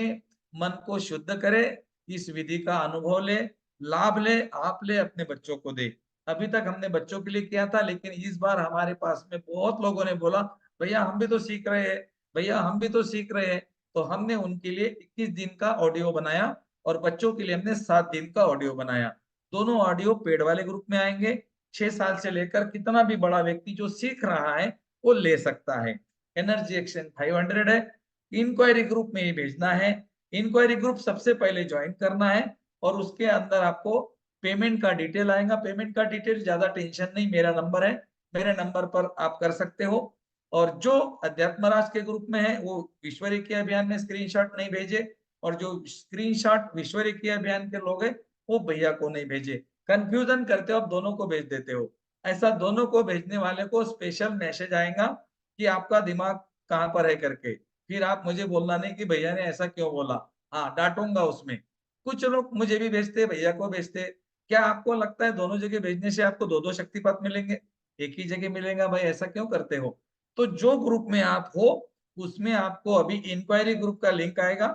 मन को शुद्ध करे, इस विधि का अनुभव ले, लाभ ले, आप ले, अपने बच्चों को दे। अभी तक हमने बच्चों के लिए किया था, लेकिन इस बार हमारे पास में बहुत लोगों ने बोला भैया हम भी तो सीख रहे हैं, भैया हम भी तो सीख रहे हैं। तो हमने उनके लिए 21 दिन का ऑडियो बनाया, और बच्चों के लिए हमने 7 दिन का ऑडियो बनाया। दोनों ऑडियो पेड वाले ग्रुप में आएंगे। 6 साल से लेकर कितना भी बड़ा व्यक्ति जो सीख रहा है वो ले सकता है। एनर्जी एक्सचेंज 500 है, इंक्वायरी ग्रुप में ही भेजना है। इंक्वायरी ग्रुप सबसे पहले ज्वाइन करना है, और उसके अंदर आपको पेमेंट का डिटेल आएगा। पेमेंट का डिटेल ज्यादा टेंशन नहीं, मेरा नंबर है, मेरे नंबर पर आप कर सकते हो। और जो अध्यात्म राज के ग्रुप में है वो विश्व रेखी अभियान में स्क्रीनशॉट नहीं भेजे, और जो स्क्रीनशॉट विश्व रेखी अभियान के लोग हैं वो भैया को नहीं भेजे। कंफ्यूजन करते हो, आप दोनों को भेज देते हो। ऐसा दोनों को भेजने वाले को स्पेशल मैसेज आएगा कि आपका दिमाग कहाँ पर है करके। फिर आप मुझे बोलना नहीं कि भैया ने ऐसा क्यों बोला, हाँ डांटूंगा उसमें। कुछ लोग मुझे भी भेजते, भैया को भेजते। क्या आपको लगता है दोनों जगह भेजने से आपको दो दो शक्तिपात मिलेंगे? एक ही जगह मिलेगा भाई, ऐसा क्यों करते हो? तो जो ग्रुप में आप हो, उसमें आपको अभी इंक्वायरी ग्रुप का लिंक आएगा,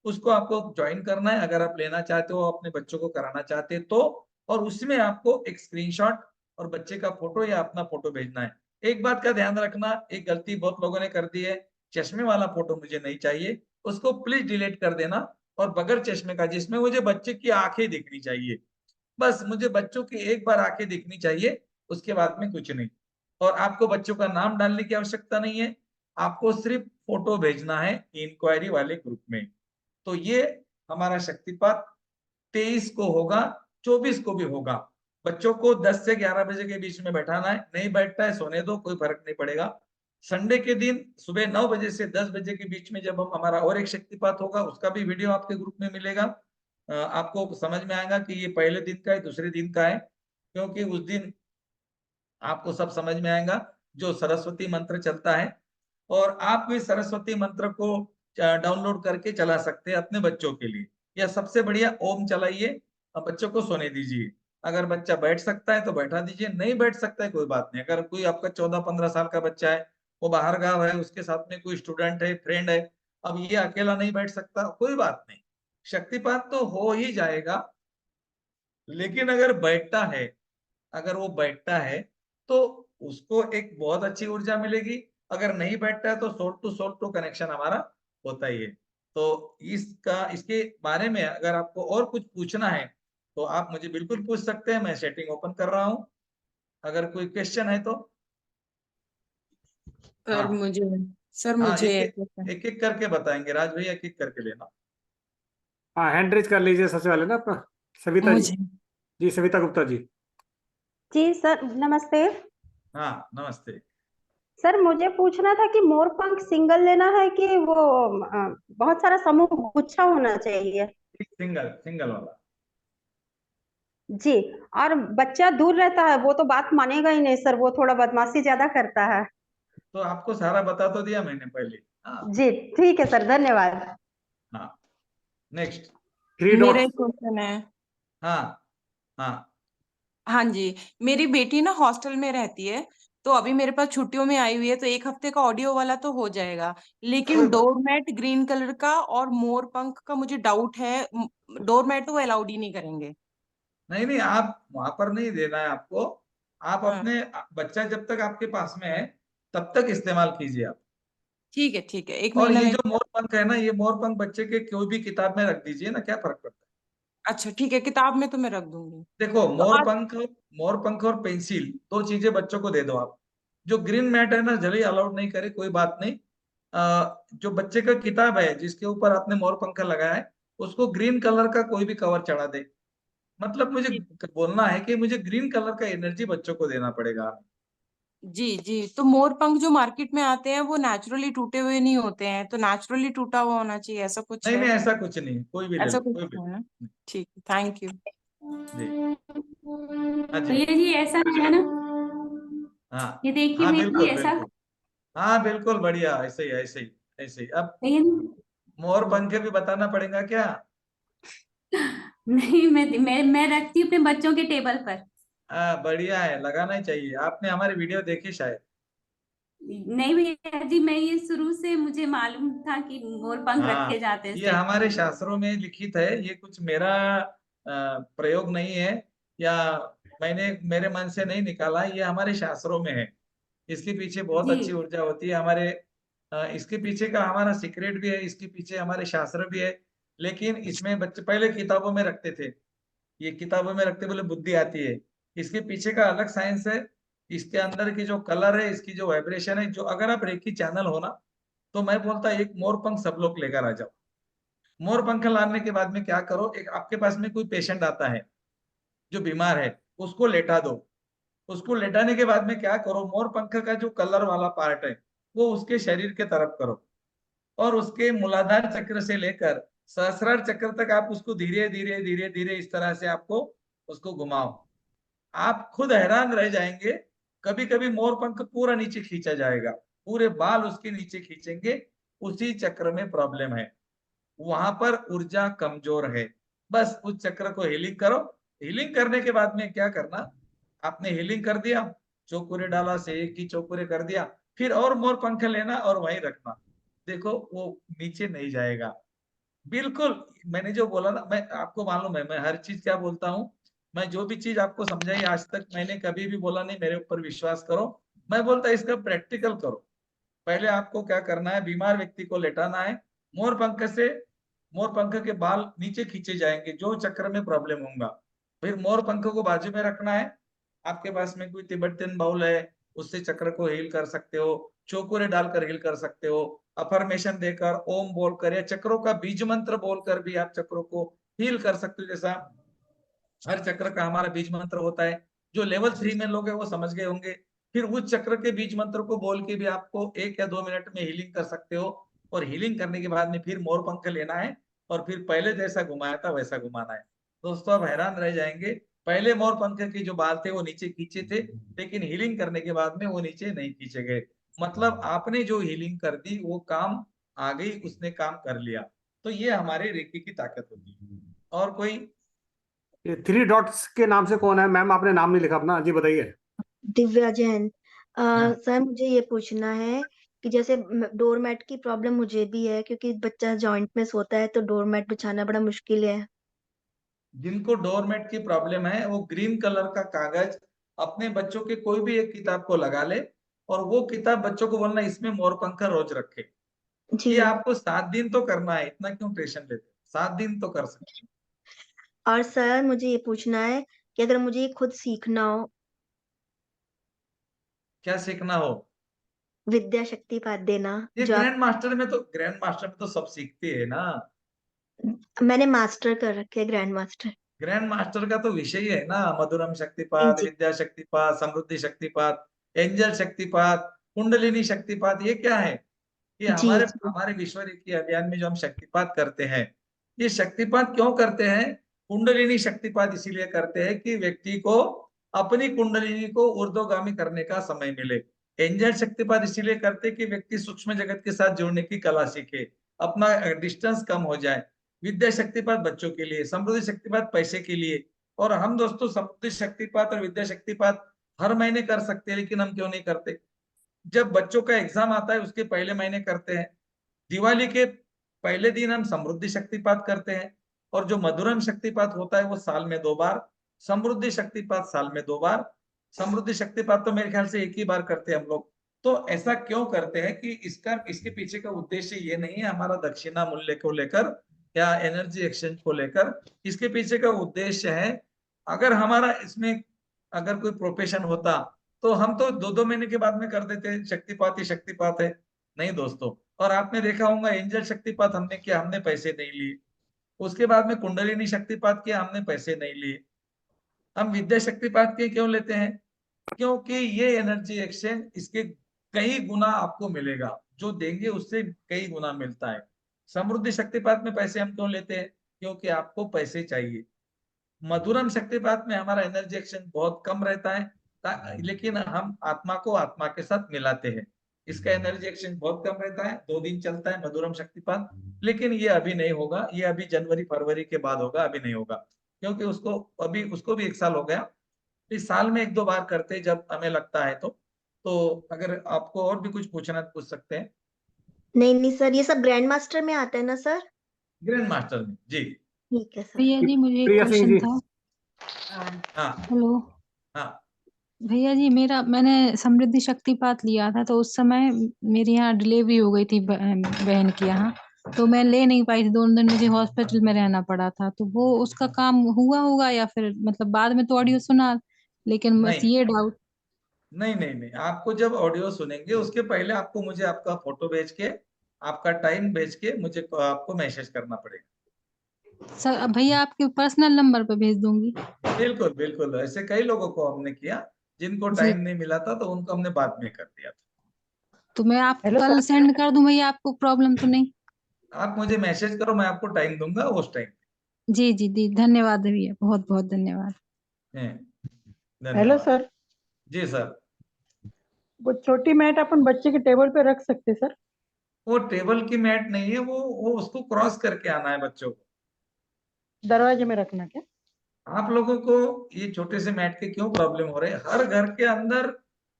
उसको आपको ज्वाइन करना है अगर आप लेना चाहते हो, अपने बच्चों को कराना चाहते तो। और उसमें आपको एक स्क्रीनशॉट और बच्चे का फोटो या अपना फोटो भेजना है। एक बात का ध्यान रखना, एक गलती बहुत लोगों ने कर दी है, चश्मे वाला फोटो मुझे नहीं चाहिए, उसको प्लीज डिलीट कर देना। और बगैर चश्मे का, जिसमें मुझे बच्चे की आंखें दिखनी चाहिए, बस मुझे बच्चों की एक बार आंखें दिखनी चाहिए, उसके बाद में कुछ नहीं। और आपको बच्चों का नाम डालने की आवश्यकता नहीं है, आपको सिर्फ फोटो भेजना है इंक्वायरी वाले ग्रुप में। तो ये हमारा शक्तिपात 23 को होगा, 24 को भी होगा। बच्चों को 10 से 11 बजे के बीच में बैठाना है, नहीं बैठता है सोने दो, कोई फर्क नहीं पड़ेगा। संडे के दिन सुबह 9 बजे से 10 बजे के बीच में जब हम हमारा और एक शक्तिपात होगा, उसका भी वीडियो आपके ग्रुप में मिलेगा। आपको समझ में आएगा कि ये पहले दिन का है, दूसरे दिन का है, क्योंकि उस दिन आपको सब समझ में आएगा। जो सरस्वती मंत्र चलता है, और आप भी सरस्वती मंत्र को डाउनलोड करके चला सकते हैं अपने बच्चों के लिए। या सबसे बढ़िया ओम चलाइए, बच्चों को सोने दीजिए। अगर बच्चा बैठ सकता है तो बैठा दीजिए, नहीं बैठ सकता है कोई बात नहीं। अगर कोई आपका 14-15 साल का बच्चा है, वो बाहर गाँव है, उसके साथ में कोई स्टूडेंट है, फ्रेंड है, अब ये अकेला नहीं बैठ सकता, कोई बात नहीं, शक्तिपात तो हो ही जाएगा। लेकिन अगर बैठता है, अगर वो बैठता है तो उसको एक बहुत अच्छी ऊर्जा मिलेगी। अगर नहीं बैठता है तो सोल टू कनेक्शन हमारा होता ही है। तो इसके बारे में अगर आपको और कुछ पूछना है तो आप मुझे बिल्कुल पूछ सकते हैं, मैं सेटिंग ओपन कर रहा हूँ, अगर कोई क्वेश्चन है तो। सर हाँ मुझे सर हाँ, मुझे एक एक करके बताएंगे राज भैया, एक एक करके लेना। हाँ, हैंड रेज कर लीजिए सबसे पहले ना अपना, सविता जी। मुझे जी, सविता गुप्ता जी। जी सर नमस्ते। हाँ नमस्ते। सर मुझे पूछना था कि मोर पंख सिंगल लेना है कि वो बहुत सारा समूह गुच्छा होना चाहिए। सिंगल सिंगल वाला। जी। और बच्चा दूर रहता है, वो तो बात मानेगा ही नहीं सर, वो थोड़ा बदमाशी ज्यादा करता है। तो आपको सारा बता तो दिया मैंने पहले। हाँ जी ठीक है सर, धन्यवाद। हाँ, नेक्स्ट। थ्री मेरा डॉट्स। एक क्वेश्चन है। हाँ हाँ हाँ जी, मेरी बेटी ना हॉस्टल में रहती है, तो अभी मेरे पास छुट्टियों में आई हुई है, तो एक हफ्ते का ऑडियो वाला तो हो जाएगा, कोई लेकिन बात डोरमैट ग्रीन कलर का और मोर पंख का मुझे डाउट है। डोरमैट तो वो अलाउड ही नहीं करेंगे। नहीं नहीं, आप वहां पर नहीं देना है आपको। आप हाँ, अपने बच्चा जब तक आपके पास में है तब तक इस्तेमाल कीजिए आप। ठीक है, एक और महीना ये में। जो मोर पंख है ना, ये मोर पंख बच्चे के कोई भी किताब में रख दीजिए ना, क्या फर्क पड़ता है। अच्छा ठीक है, किताब में तो मैं रख दूंगी। देखो, तो आज मोर पंख और पेंसिल दो चीजें बच्चों को दे दो आप। जो ग्रीन मैट है ना, जल्दी अलाउड नहीं करे, कोई बात नहीं। जो बच्चे का किताब है जिसके ऊपर आपने मोर पंखा लगाया है, उसको ग्रीन कलर का कोई भी कवर चढ़ा दे। मतलब मुझे बोलना है कि मुझे ग्रीन कलर का एनर्जी बच्चों को देना पड़ेगा। जी जी, तो मोर पंख जो मार्केट में आते हैं वो नेचुरली टूटे हुए नहीं होते हैं, तो नेचुरली टूटा हुआ होना चाहिए, ऐसा कुछ नहीं है? नहीं, ऐसा कुछ नहीं, कोई भी ले ऐसा लो, कुछ कोई भी। है ना? ठीक है, थैंक यू। जी। हाँ जी। भैया जी ऐसा है ना, हाँ ये देखिए हाँ, भैया जी बिल्कुल ऐसा। बिल्कुल। हाँ बिल्कुल बढ़िया, ऐसे ही ऐसे ही ऐसे ही। अब भैया जी मोर पंखे भी बताना पड़ेगा क्या? नहीं, मैं रखती हूँ अपने बच्चों के टेबल पर। बढ़िया है, लगाना ही चाहिए। आपने हमारी वीडियो देखी शायद। नहीं भैया जी, मैं ये शुरू से मुझे मालूम था कि मोर पंख हाँ, रखे जाते हैं ये स्टेज हमारे पर। शास्त्रों में लिखित है, ये कुछ मेरा प्रयोग नहीं है, या मैंने मेरे मन से नहीं निकाला, ये हमारे शास्त्रों में है। इसके पीछे बहुत जी अच्छी ऊर्जा होती है हमारे। इसके पीछे का हमारा सीक्रेट भी है, इसके पीछे हमारे शास्त्र भी है। लेकिन इसमें बच्चे पहले किताबों में रखते थे, ये किताबों में रखते बोले बुद्धि आती है। इसके पीछे का अलग साइंस है। इसके अंदर की जो कलर है, इसकी जो वाइब्रेशन है, जो अगर आप रेकी चैनल हो ना, तो मैं बोलता एक मोर पंख सब लोग लेकर आ जाओ। मोर पंख लाने के बाद में क्या करो, एक आपके पास में कोई पेशेंट आता है जो बीमार है, उसको लेटा दो। उसको लेटाने के बाद में क्या करो, मोर पंख का जो कलर वाला पार्ट है वो उसके शरीर के तरफ करो, और उसके मूलाधार चक्र से लेकर सहस्रार चक्र तक आप उसको धीरे धीरे धीरे धीरे इस तरह से आपको उसको घुमाओ। आप खुद हैरान रह जाएंगे। कभी कभी मोर पंख पूरा नीचे खींचा जाएगा, पूरे बाल उसके नीचे खींचेंगे, उसी चक्र में प्रॉब्लम है, वहां पर ऊर्जा कमजोर है। बस उस चक्र को हीलिंग करो। हीलिंग करने के बाद में क्या करना, आपने हीलिंग कर दिया, चौकुरे डाला से एक ही चौकुरे कर दिया, फिर और मोर पंख लेना और वहीं रखना। देखो वो नीचे नहीं जाएगा, बिल्कुल। मैंने जो बोला ना, मैं आपको मालूम है मैं हर चीज क्या बोलता हूँ। मैं जो भी चीज आपको समझाई आज तक, मैंने कभी भी बोला नहीं, मेरे ऊपर विश्वास करो। मैं बोलता इसका प्रैक्टिकल करो। पहले आपको क्या करना है, बीमार व्यक्ति को लेटाना है, मोर पंख के बाल नीचे खींचे जाएंगे जो चक्र में प्रॉब्लम होगा। फिर मोर पंख को बाजू में रखना है। आपके पास में कोई तिब्बतियन बाउल है, उससे चक्र को हील कर सकते हो, चौकुरे डालकर हील कर सकते हो, अफर्मेशन देकर, ओम बोलकर या चक्रों का बीज मंत्र बोलकर भी आप चक्रों को हील कर सकते हो। जैसा हर चक्र का हमारा बीज मंत्र होता है, जो लेवल 3 में लोग हैं वो समझ गए होंगे। फिर उस चक्र के बीज मंत्र को बोल के भी आपको 1 या 2 मिनट में हीलिंग कर सकते हो। और हीलिंग करने के बाद में फिर मोर पंख लेना है और फिर पहले जैसा घुमाया था वैसा घुमाना है। दोस्तों आप हैरान रह जाएंगे, पहले मोर पंख के जो बाल थे वो नीचे खींचे थे, लेकिन हीलिंग करने के बाद में वो नीचे नहीं खींचे गए। मतलब आपने जो हीलिंग कर दी वो काम आ गई, उसने काम कर लिया। तो ये हमारे रेकी की ताकत होती है। और कोई? ये 3 डॉट्स के नाम से कौन है मैम? आपने नाम नहीं लिखा अपना, जी बताइए। दिव्या जैन। हाँ। सर मुझे ये पूछना है कि जैसे डोरमैट की प्रॉब्लम मुझे भी है, क्योंकि बच्चा जॉइंट में सोता है तो डोरमैट बिछाना बड़ा मुश्किल है। जिनको डोरमेट की प्रॉब्लम है वो ग्रीन कलर का कागज अपने बच्चों के कोई भी एक किताब को लगा ले और वो किताब बच्चों को बोलना इसमें मोरपंख रोज रखे। जी। ये आपको 7 दिन तो करना है, इतना क्यों टेंशन लेते? 7 दिन तो कर सकते हैं। और सर मुझे ये पूछना है कि अगर मुझे ये खुद सीखना हो, क्या सीखना हो? विद्या शक्तिपात देना, ये जो आप ग्रैंड मास्टर में तो सब सीखते हैं ना। मैंने मास्टर कर रखे है, ग्रैंड मास्टर। ग्रैंड मास्टर का तो विषय ही है ना, मधुरम शक्तिपात, जी विद्या शक्तिपात, समृद्धि शक्तिपात, एंजल शक्तिपात, कुंडलिनी शक्तिपात। ये क्या है? ये जी हमारे जी। हमारे विश्व रेखी अभियान में जो हम शक्तिपात करते हैं, ये शक्तिपात क्यों करते हैं? कुंडलिनी शक्तिपात इसीलिए करते हैं कि व्यक्ति को अपनी कुंडलिनी को ऊर्ध्वगामी करने का समय मिले। एंजल शक्तिपात इसीलिए करते हैं कि व्यक्ति सूक्ष्म जगत के साथ जुड़ने की कला सीखे, अपना डिस्टेंस कम हो जाए। विद्या शक्तिपात बच्चों के लिए, समृद्धि शक्तिपात पैसे के लिए। और हम दोस्तों समृद्धि शक्तिपात और विद्या शक्तिपात हर महीने कर सकते हैं, लेकिन हम क्यों नहीं करते? जब बच्चों का एग्जाम आता है उसके पहले महीने करते हैं, दिवाली के पहले दिन हम समृद्धि शक्तिपात करते हैं, और जो मधुरम शक्तिपात होता है वो साल में 2 बार, समृद्धि शक्तिपात साल में 2 बार। समृद्धि शक्तिपात तो मेरे ख्याल से एक ही बार करते हैं हम लोग। तो ऐसा क्यों करते हैं कि इसके पीछे का उद्देश्य ये नहीं है हमारा दक्षिणा मूल्य को लेकर या एनर्जी एक्सचेंज को लेकर। इसके पीछे का उद्देश्य है, अगर हमारा इसमें अगर कोई प्रोफेशन होता तो हम तो 2-2 महीने के बाद में कर देते, शक्तिपात ही शक्तिपात है। नहीं दोस्तों। और आपने देखा होगा एंजल शक्तिपात हमने किया, हमने पैसे नहीं लिए। उसके बाद में कुंडलिनी शक्तिपात किया, हमने पैसे नहीं लिए। हम विद्या शक्तिपात के क्यों लेते हैं? क्योंकि ये एनर्जी एक्सचेंज इसके कई गुना आपको मिलेगा, जो देंगे उससे कई गुना मिलता है। समृद्धि शक्तिपात में पैसे हम क्यों लेते हैं? क्योंकि आपको पैसे चाहिए। मधुरम शक्तिपात में हमारा एनर्जी एक्सचेंज बहुत कम रहता है, लेकिन हम आत्मा को आत्मा के साथ मिलाते हैं। इसका एनर्जी एक्सचेंज बहुत कम रहता है, 2 दिन चलता है मधुरम शक्तिपात। लेकिन ये अभी नहीं होगा, ये अभी जनवरी फरवरी के बाद होगा, अभी नहीं होगा। क्योंकि उसको भी 1 साल हो गया। इस साल में 1-2 बार करते जब हमें लगता है तो अगर आपको और भी कुछ पूछना तो पूछ सकते हैं। नहीं नहीं सर, ये सब ग्रैंड मास्टर में आता है ना सर? ग्रैंड मास्टर में जी। ठीक है सर। भैया जी मुझे एक प्रिया सिंह क्वेश्चन जी। था। हाँ हेलो हाँ भैया जी, मैंने समृद्धि शक्तिपात लिया था तो उस समय मेरे यहाँ डिलीवरी हो गई थी बहन के यहाँ, तो मैं ले नहीं पाई थी। 2 दिन मुझे हॉस्पिटल में रहना पड़ा था। तो वो उसका काम हुआ होगा या फिर मतलब बाद में तो ऑडियो सुना, लेकिन बस नहीं ये डाउट। नहीं नहीं नहीं, आपको जब ऑडियो सुनेंगे उसके पहले आपको मुझे आपका फोटो भेज के, आपका टाइम भेज के मुझे आपको मैसेज करना पड़ेगा। सर अब भैया आपके पर्सनल नंबर पे भेज दूंगी। बिल्कुल बिल्कुल, ऐसे कई लोगों को हमने किया, जिनको जी, टाइम नहीं मिला था तो उनको हमने बाद में कर दिया था। तो मैं आप कल सेंड कर दूं भैया, आपको प्रॉब्लम तो नहीं? आप मुझे मैसेज करो, मैं आपको टाइम दूंगा उस टाइम। जी जी जी, धन्यवाद भैया, बहुत बहुत धन्यवाद। हेलो धन्यवाद। सर, जी सर। वो छोटी मैट अपन बच्चे के टेबल पे रख सकते सर? वो टेबल की मैट नहीं है, वो उसको क्रॉस करके आना है बच्चों को। दरवाजे में रखना क्या? आप लोगों को ये छोटे से मैट के क्यों प्रॉब्लम हो रहे हैं? हर घर के अंदर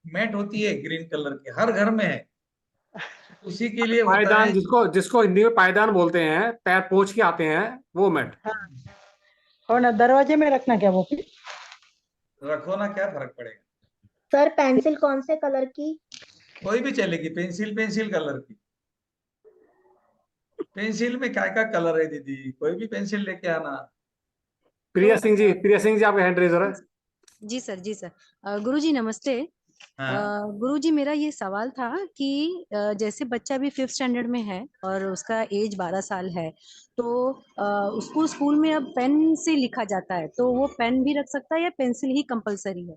मैट होती है, ग्रीन कलर की, हर घर में है, उसी के लिए होता पायदान, है। जिसको जिसको हिंदी में पायदान बोलते हैं, पैर पोंछ के आते हैं, वो मैट। हाँ, और ना दरवाजे में रखना क्या वो फिर? रखो ना, क्या फर्क पड़ेगा? सर पेंसिल कौन से कलर की? कोई भी चलेगी, पेंसिल पेंसिल कलर की। पेंसिल में क्या क्या कलर है दीदी, कोई भी पेंसिल लेके आना। प्रिया सिंह जी आपका हैंड रेज हो रहा है। जी सर, जी सर। गुरुजी नमस्ते। हाँ गुरुजी मेरा ये सवाल था कि जैसे बच्चा भी 5th स्टैंडर्ड में है और उसका एज 12 साल है, तो उसको स्कूल में अब पेन से लिखा जाता है, तो वो पेन भी रख सकता है या पेंसिल ही कंपलसरी है?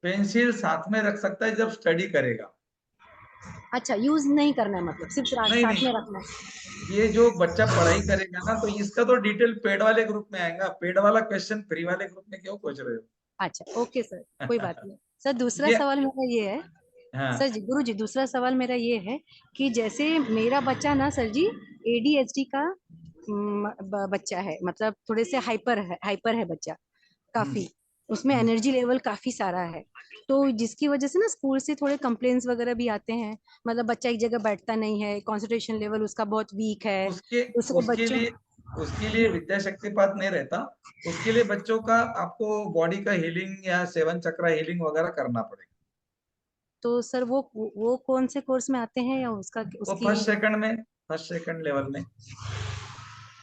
पेंसिल साथ में रख सकता है जब स्टडी करेगा। अच्छा, यूज नहीं करना है, मतलब सिर्फ नहीं साथ नहीं, में रखना है। ये जो बच्चा पढ़ाई करेगा ना, तो इसका तो डिटेल पेड वाले ग्रुप में आएगा। पेड वाला क्वेश्चन फ्री वाले ग्रुप में क्यों पूछ रहे अच्छा, ओके सर, कोई बात हो? नहीं। सर दूसरा ये सवाल मेरा ये है, हाँ सर जी, गुरु जी दूसरा सवाल मेरा ये है कि जैसे मेरा बच्चा ना सर जी ADHD का बच्चा है, मतलब थोड़े से हाइपर है बच्चा काफी, उसमें हम्म। एनर्जी लेवल काफी सारा है, तो जिसकी वजह से ना स्कूल से थोड़े कंप्लेंट्स वगैरह भी आते हैं, मतलब बच्चा एक जगह बैठता नहीं है, कंसंट्रेशन लेवल उसका बहुत वीक है, उसके दूसरे उसके बच्चों। लिए उसके लिए विद्या शक्तिपात नहीं रहता। उसके लिए बच्चों का आपको बॉडी का हीलिंग या 7 चक्रा हीलिंग वगैरह करना पड़ेगा। तो सर वो कौन से कोर्स में आते हैं या उसका वो उसकी? फर्स्ट सेकंड लेवल में।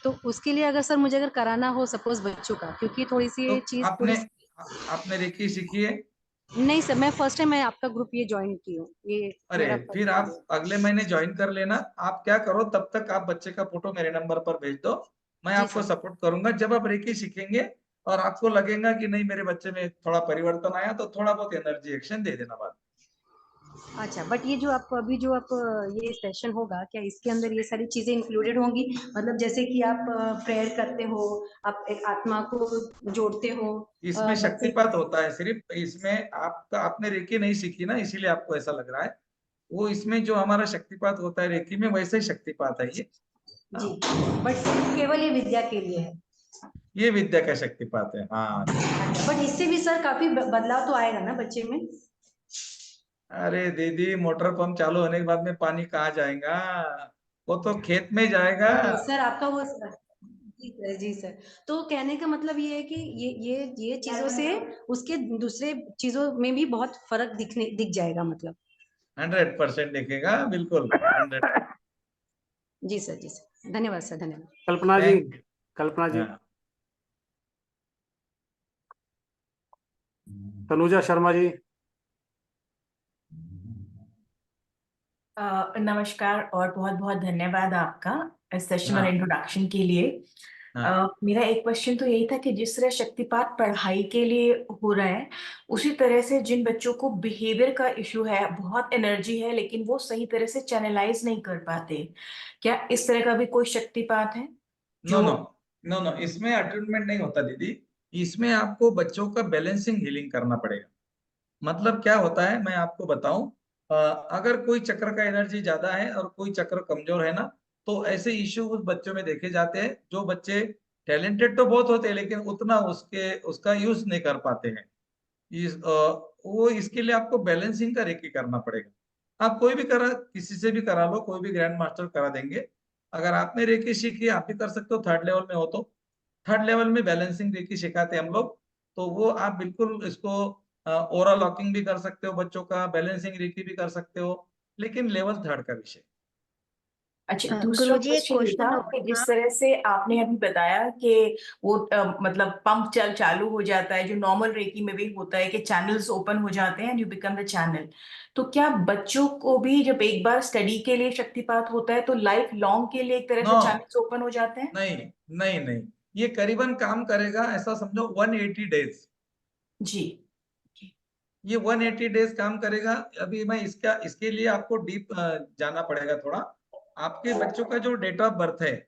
तो उसके लिए अगर सर मुझे अगर कराना हो सपोज बच्चों का, क्योंकि थोड़ी सी तो ये चीज आपने थोड़ी आपने रेकी सीखी है? नहीं सर, मैं फर्स्ट टाइम मैं आपका ग्रुप ये ज्वाइन की हूँ, ये अरे मेरा फिर फर्स्ट। आप अगले महीने ज्वाइन कर लेना। आप क्या करो, तब तक आप बच्चे का फोटो मेरे नंबर पर भेज दो। मैं जी आपको सर। सपोर्ट करूंगा। जब आप रेकी सीखेंगे और आपको लगेगा कि नहीं मेरे बच्चे में थोड़ा परिवर्तन आया, तो थोड़ा बहुत एनर्जी एक्शन दे देना बाद में। अच्छा, बट ये जो आपको अभी जो आप ये सेशन होगा, क्या इसके अंदर ये सारी चीजें इंक्लूडेड होंगी? मतलब जैसे कि आप प्रेयर करते हो, आप एक आत्मा को जोड़ते हो इसमें बच्चे। शक्तिपात होता है सिर्फ। इसमें आपका आपने रेकी नहीं सीखी ना, इसीलिए आपको ऐसा लग रहा है। वो इसमें जो हमारा शक्तिपात होता है रेकी में, वैसे ही शक्तिपात है ये। जी, बट केवल ये विद्या के लिए है। ये विद्या का शक्तिपात है, हाँ। बट इससे भी सर काफी बदलाव तो आएगा ना बच्चे में? अरे दीदी, मोटर पंप चालू होने के बाद में पानी कहाँ जाएगा? वो तो खेत में जाएगा। सर आपका वो जी सर, जी सर। तो कहने का मतलब ये है कि ये चीजों से उसके दूसरे चीजों में भी बहुत फर्क दिख जाएगा मतलब। 100% देखेगा, बिल्कुल 100। जी सर, जी सर, धन्यवाद सर, धन्यवाद। कल्पना जी, थैंक कल्पना जी, हाँ। तनुजा शर्मा जी। नमस्कार और बहुत बहुत धन्यवाद आपका इस सेशन और हाँ इंट्रोडक्शन के लिए। हाँ मेरा एक क्वेश्चन तो यही था कि जिस तरह शक्तिपात पढ़ाई के लिए हो रहा है, उसी तरह से जिन बच्चों को बिहेवियर का इशू है, बहुत एनर्जी है लेकिन वो सही तरह से चैनलाइज नहीं कर पाते, क्या इस तरह का भी कोई शक्तिपात है नो जो? नो नो नो, इसमें अटैचमेंट नहीं होता दीदी। इसमें आपको बच्चों का बैलेंसिंग हीलिंग करना पड़ेगा। मतलब क्या होता है, मैं आपको बताऊं। अगर कोई चक्र का एनर्जी ज्यादा है और कोई चक्र कमजोर है ना, तो ऐसे इश्यू उस बच्चों में देखे जाते हैं। जो बच्चे टैलेंटेड तो बहुत होते हैं, लेकिन उतना उसका यूज नहीं कर पाते हैं। वो इसके लिए आपको बैलेंसिंग का रेकी करना पड़ेगा। आप कोई भी किसी से भी करा लो, कोई भी ग्रैंड मास्टर करा देंगे। अगर आपने रेकी सीखी, आप भी कर सकते हो। 3rd लेवल में हो तो 3rd लेवल में बैलेंसिंग रेकी सिखाते हैं हम लोग। तो वो आप बिल्कुल इसको ओरा लॉकिंग भी कर सकते हो, बच्चों का बैलेंसिंग रेकी भी कर सकते हो। लेकिन लेवल 3rd का विषय। अच्छा, दूसरा गुरुजी एक क्वेश्चन ये था क्वेश्चन और कि जिस था। तरह से आपने अभी बताया कि वो मतलब पंप चालू हो जाता है, जो नॉर्मल रेकी में भी होता है कि चैनल्स ओपन हो जाते हैं and you become the channel, तो क्या बच्चों को भी जब एक बार स्टडी के लिए शक्तिपात होता है तो लाइफ लॉन्ग के लिए एक तरह नो, से चैनल्स ओपन हो जाते हैं? नहीं नहीं नहीं, ये करीबन काम करेगा, ऐसा समझो 180 डेज। जी। ये 180 डेज काम करेगा। अभी मैं इसके लिए आपको डीप जाना पड़ेगा थोड़ा। आपके बच्चों का जो डेट ऑफ बर्थ है,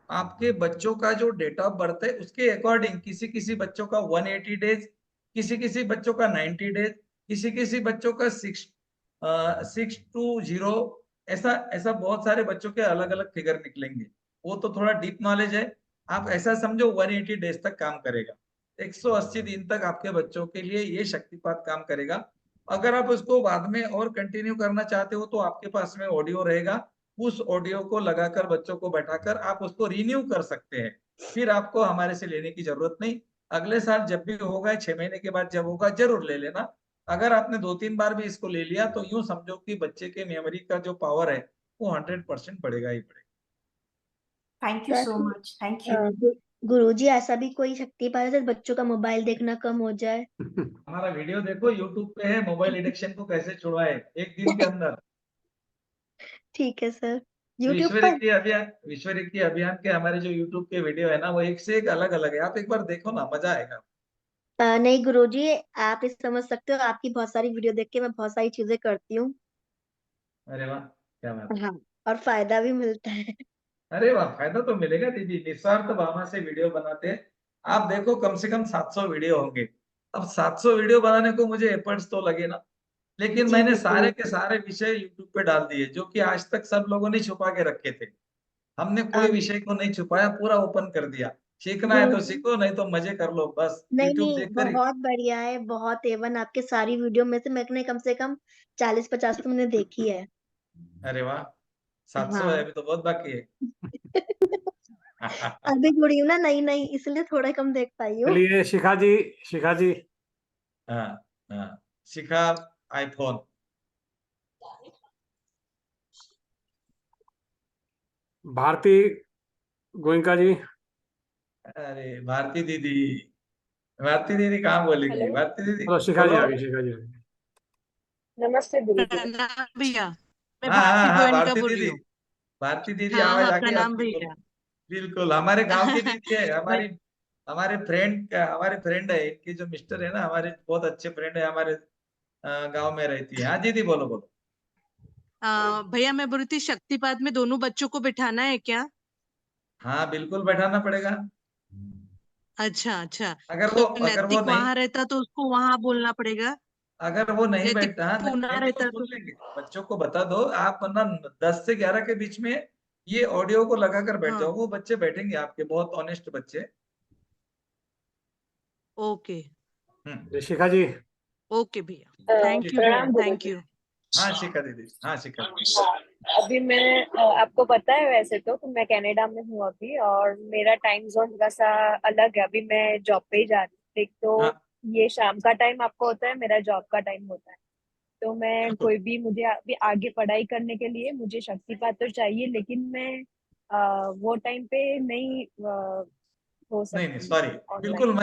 आपके बच्चों का जो डेट ऑफ बर्थ है उसके अकॉर्डिंग किसी किसी बच्चों का 180 डेज, किसी किसी बच्चों का 90 डेज, किसी किसी बच्चों का 6 to 0। ऐसा ऐसा बहुत सारे बच्चों के अलग अलग फिगर निकलेंगे। वो तो थोड़ा डीप नॉलेज है। आप ऐसा समझो 180 डेज तक काम करेगा। 180 दिन तक आपके बच्चों के लिए ये शक्तिपात काम करेगा। अगर आप उसको बाद में और कंटिन्यू करना चाहते हो, तो आपके पास में ऑडियो रहेगा। उस ऑडियो को लगाकर बच्चों को बैठाकर आप उसको रिन्यू कर सकते हैं। फिर आपको हमारे से लेने की जरूरत नहीं। अगले साल जब भी होगा, 6 महीने के बाद जब होगा, जरूर ले लेना। अगर आपने 2-3 बार भी इसको ले लिया तो यूं समझो कि बच्चे के मेमोरी का जो पावर है वो 100% बढ़ेगा ही बढ़ेगा। Thank you so much, thank you. Guruji ऐसा भी कोई शक्तिपात है बच्चों का मोबाइल देखना कम हो जाए? हमारा वीडियो देखो यूट्यूब पे है, मोबाइल एडिक्शन को कैसे छुड़वाए एक दिन के अंदर। ठीक है सर। यूट्यूब पर? विश्व रेखी अभियान के हमारे जो यूट्यूब के वीडियो है ना, वो एक से एक अलग अलग है। आप एक बार देखो ना, मजा आएगा। नहीं गुरुजी, आप इस समझ सकते हो, आपकी बहुत सारी वीडियो देख के मैं बहुत सारी चीजें करती हूँ। अरे वाह, क्या बात है। हाँ, और फायदा भी मिलता है। अरे वाह, फायदा तो मिलेगा दीदी, निस्वार्थ भावना से वीडियो बनाते हैं। आप देखो कम से कम 700 वीडियो होंगे। अब 700 वीडियो बनाने को मुझे एफर्ट्स तो लगे ना, लेकिन जी मैंने सारे बिल्कुल। के सारे विषय यूट्यूब पे डाल दिए, जो कि आज तक सब लोगों ने छुपा के रखे थे। हमने कोई विषय को नहीं छुपाया, पूरा ओपन कर दिया। सीखना है तो गुरुजी, सीखो, नहीं तो मजे कर लो, बस नहीं यूट्यूब नहीं, देखकर ही। बहुत बढ़िया है, बहुत एवन। आपके सारी वीडियो में से कम 40-50 तो मैंने देखी है। अरे वाह, 700 है, हाँ। अभी तो बहुत बाकी है। अभी जुड़ी हूँ ना, नई नई, इसलिए थोड़ा कम देख पाई हूँ। चलिए शिखा जी, शिखा जी। हाँ हाँ, शिखा आईफोन। भारती गोयनका जी। अरे भारती दीदी कहाँ बोलेंगी, हेलो, भारती दीदी चलो शिखा जी बोलो। आ गई, शिखा जी आ गई। नमस्ते गुरुजी। प्रणाम भैया, मैं हाँ हाँ भारती हाँ, गोयनका भारती बोल रही दीदी, हूँ। भारती दीदी हाँ आवाज हाँ, आ गई प्रणाम आपकी, बोलो। भैया। बिल्कुल, हमारे गांव की दीदी है, मैं हमारे फ्रेंड है, इनकी जो मिस्टर है ना, हमारे बहुत अच्छे फ्रेंड है, हमारे गांव में रहती है। हाँ दीदी, बोलो बोलो। भैया मैं बोल रही थी, शक्तिपात में दोनों बच्चों को बिठाना है क्या? हाँ बिल्कुल, बैठाना पड़ेगा। अच्छा अच्छा। अगर वो तो अगर वो नैतिक नहीं वहां रहता तो उसको वहां बोलना पड़ेगा। अगर वो नहीं नैतिक बैठता, पूना नहीं तो रहता सुन तो। लेंगे। बच्चों को बता दो आप, वरना 10 से 11 के बीच में ये ऑडियो को लगा कर बैठ हाँ, जाओ, वो बच्चे बैठेंगे आपके, बहुत ऑनेस्ट बच्चे। ओके हम्म। शिखा जी। ओके भैया, थैंक यू भैया, प्रणाम थैंक गुरुजी। यू। हाँ शिखा दीदी, हाँ शिखा दीदी। अभी मैं आपको पता है वैसे तो कि मैं कनाडा में हूँ अभी, और मेरा टाइम जोन थोड़ा सा अलग है। अभी मैं जॉब पे ही जा रही हूँ। एक तो हाँ ये शाम का टाइम आपको होता है, मेरा जॉब का टाइम होता है। तो मैं बिल्कुल। कोई भी, मुझे अभी आगे पढ़ाई करने के लिए मुझे शक्तिपात तो चाहिए, लेकिन मैं वो टाइम पे नहीं हो नहीं नहीं, सकती सॉरी। ऑनलाइन। बिल्कुल,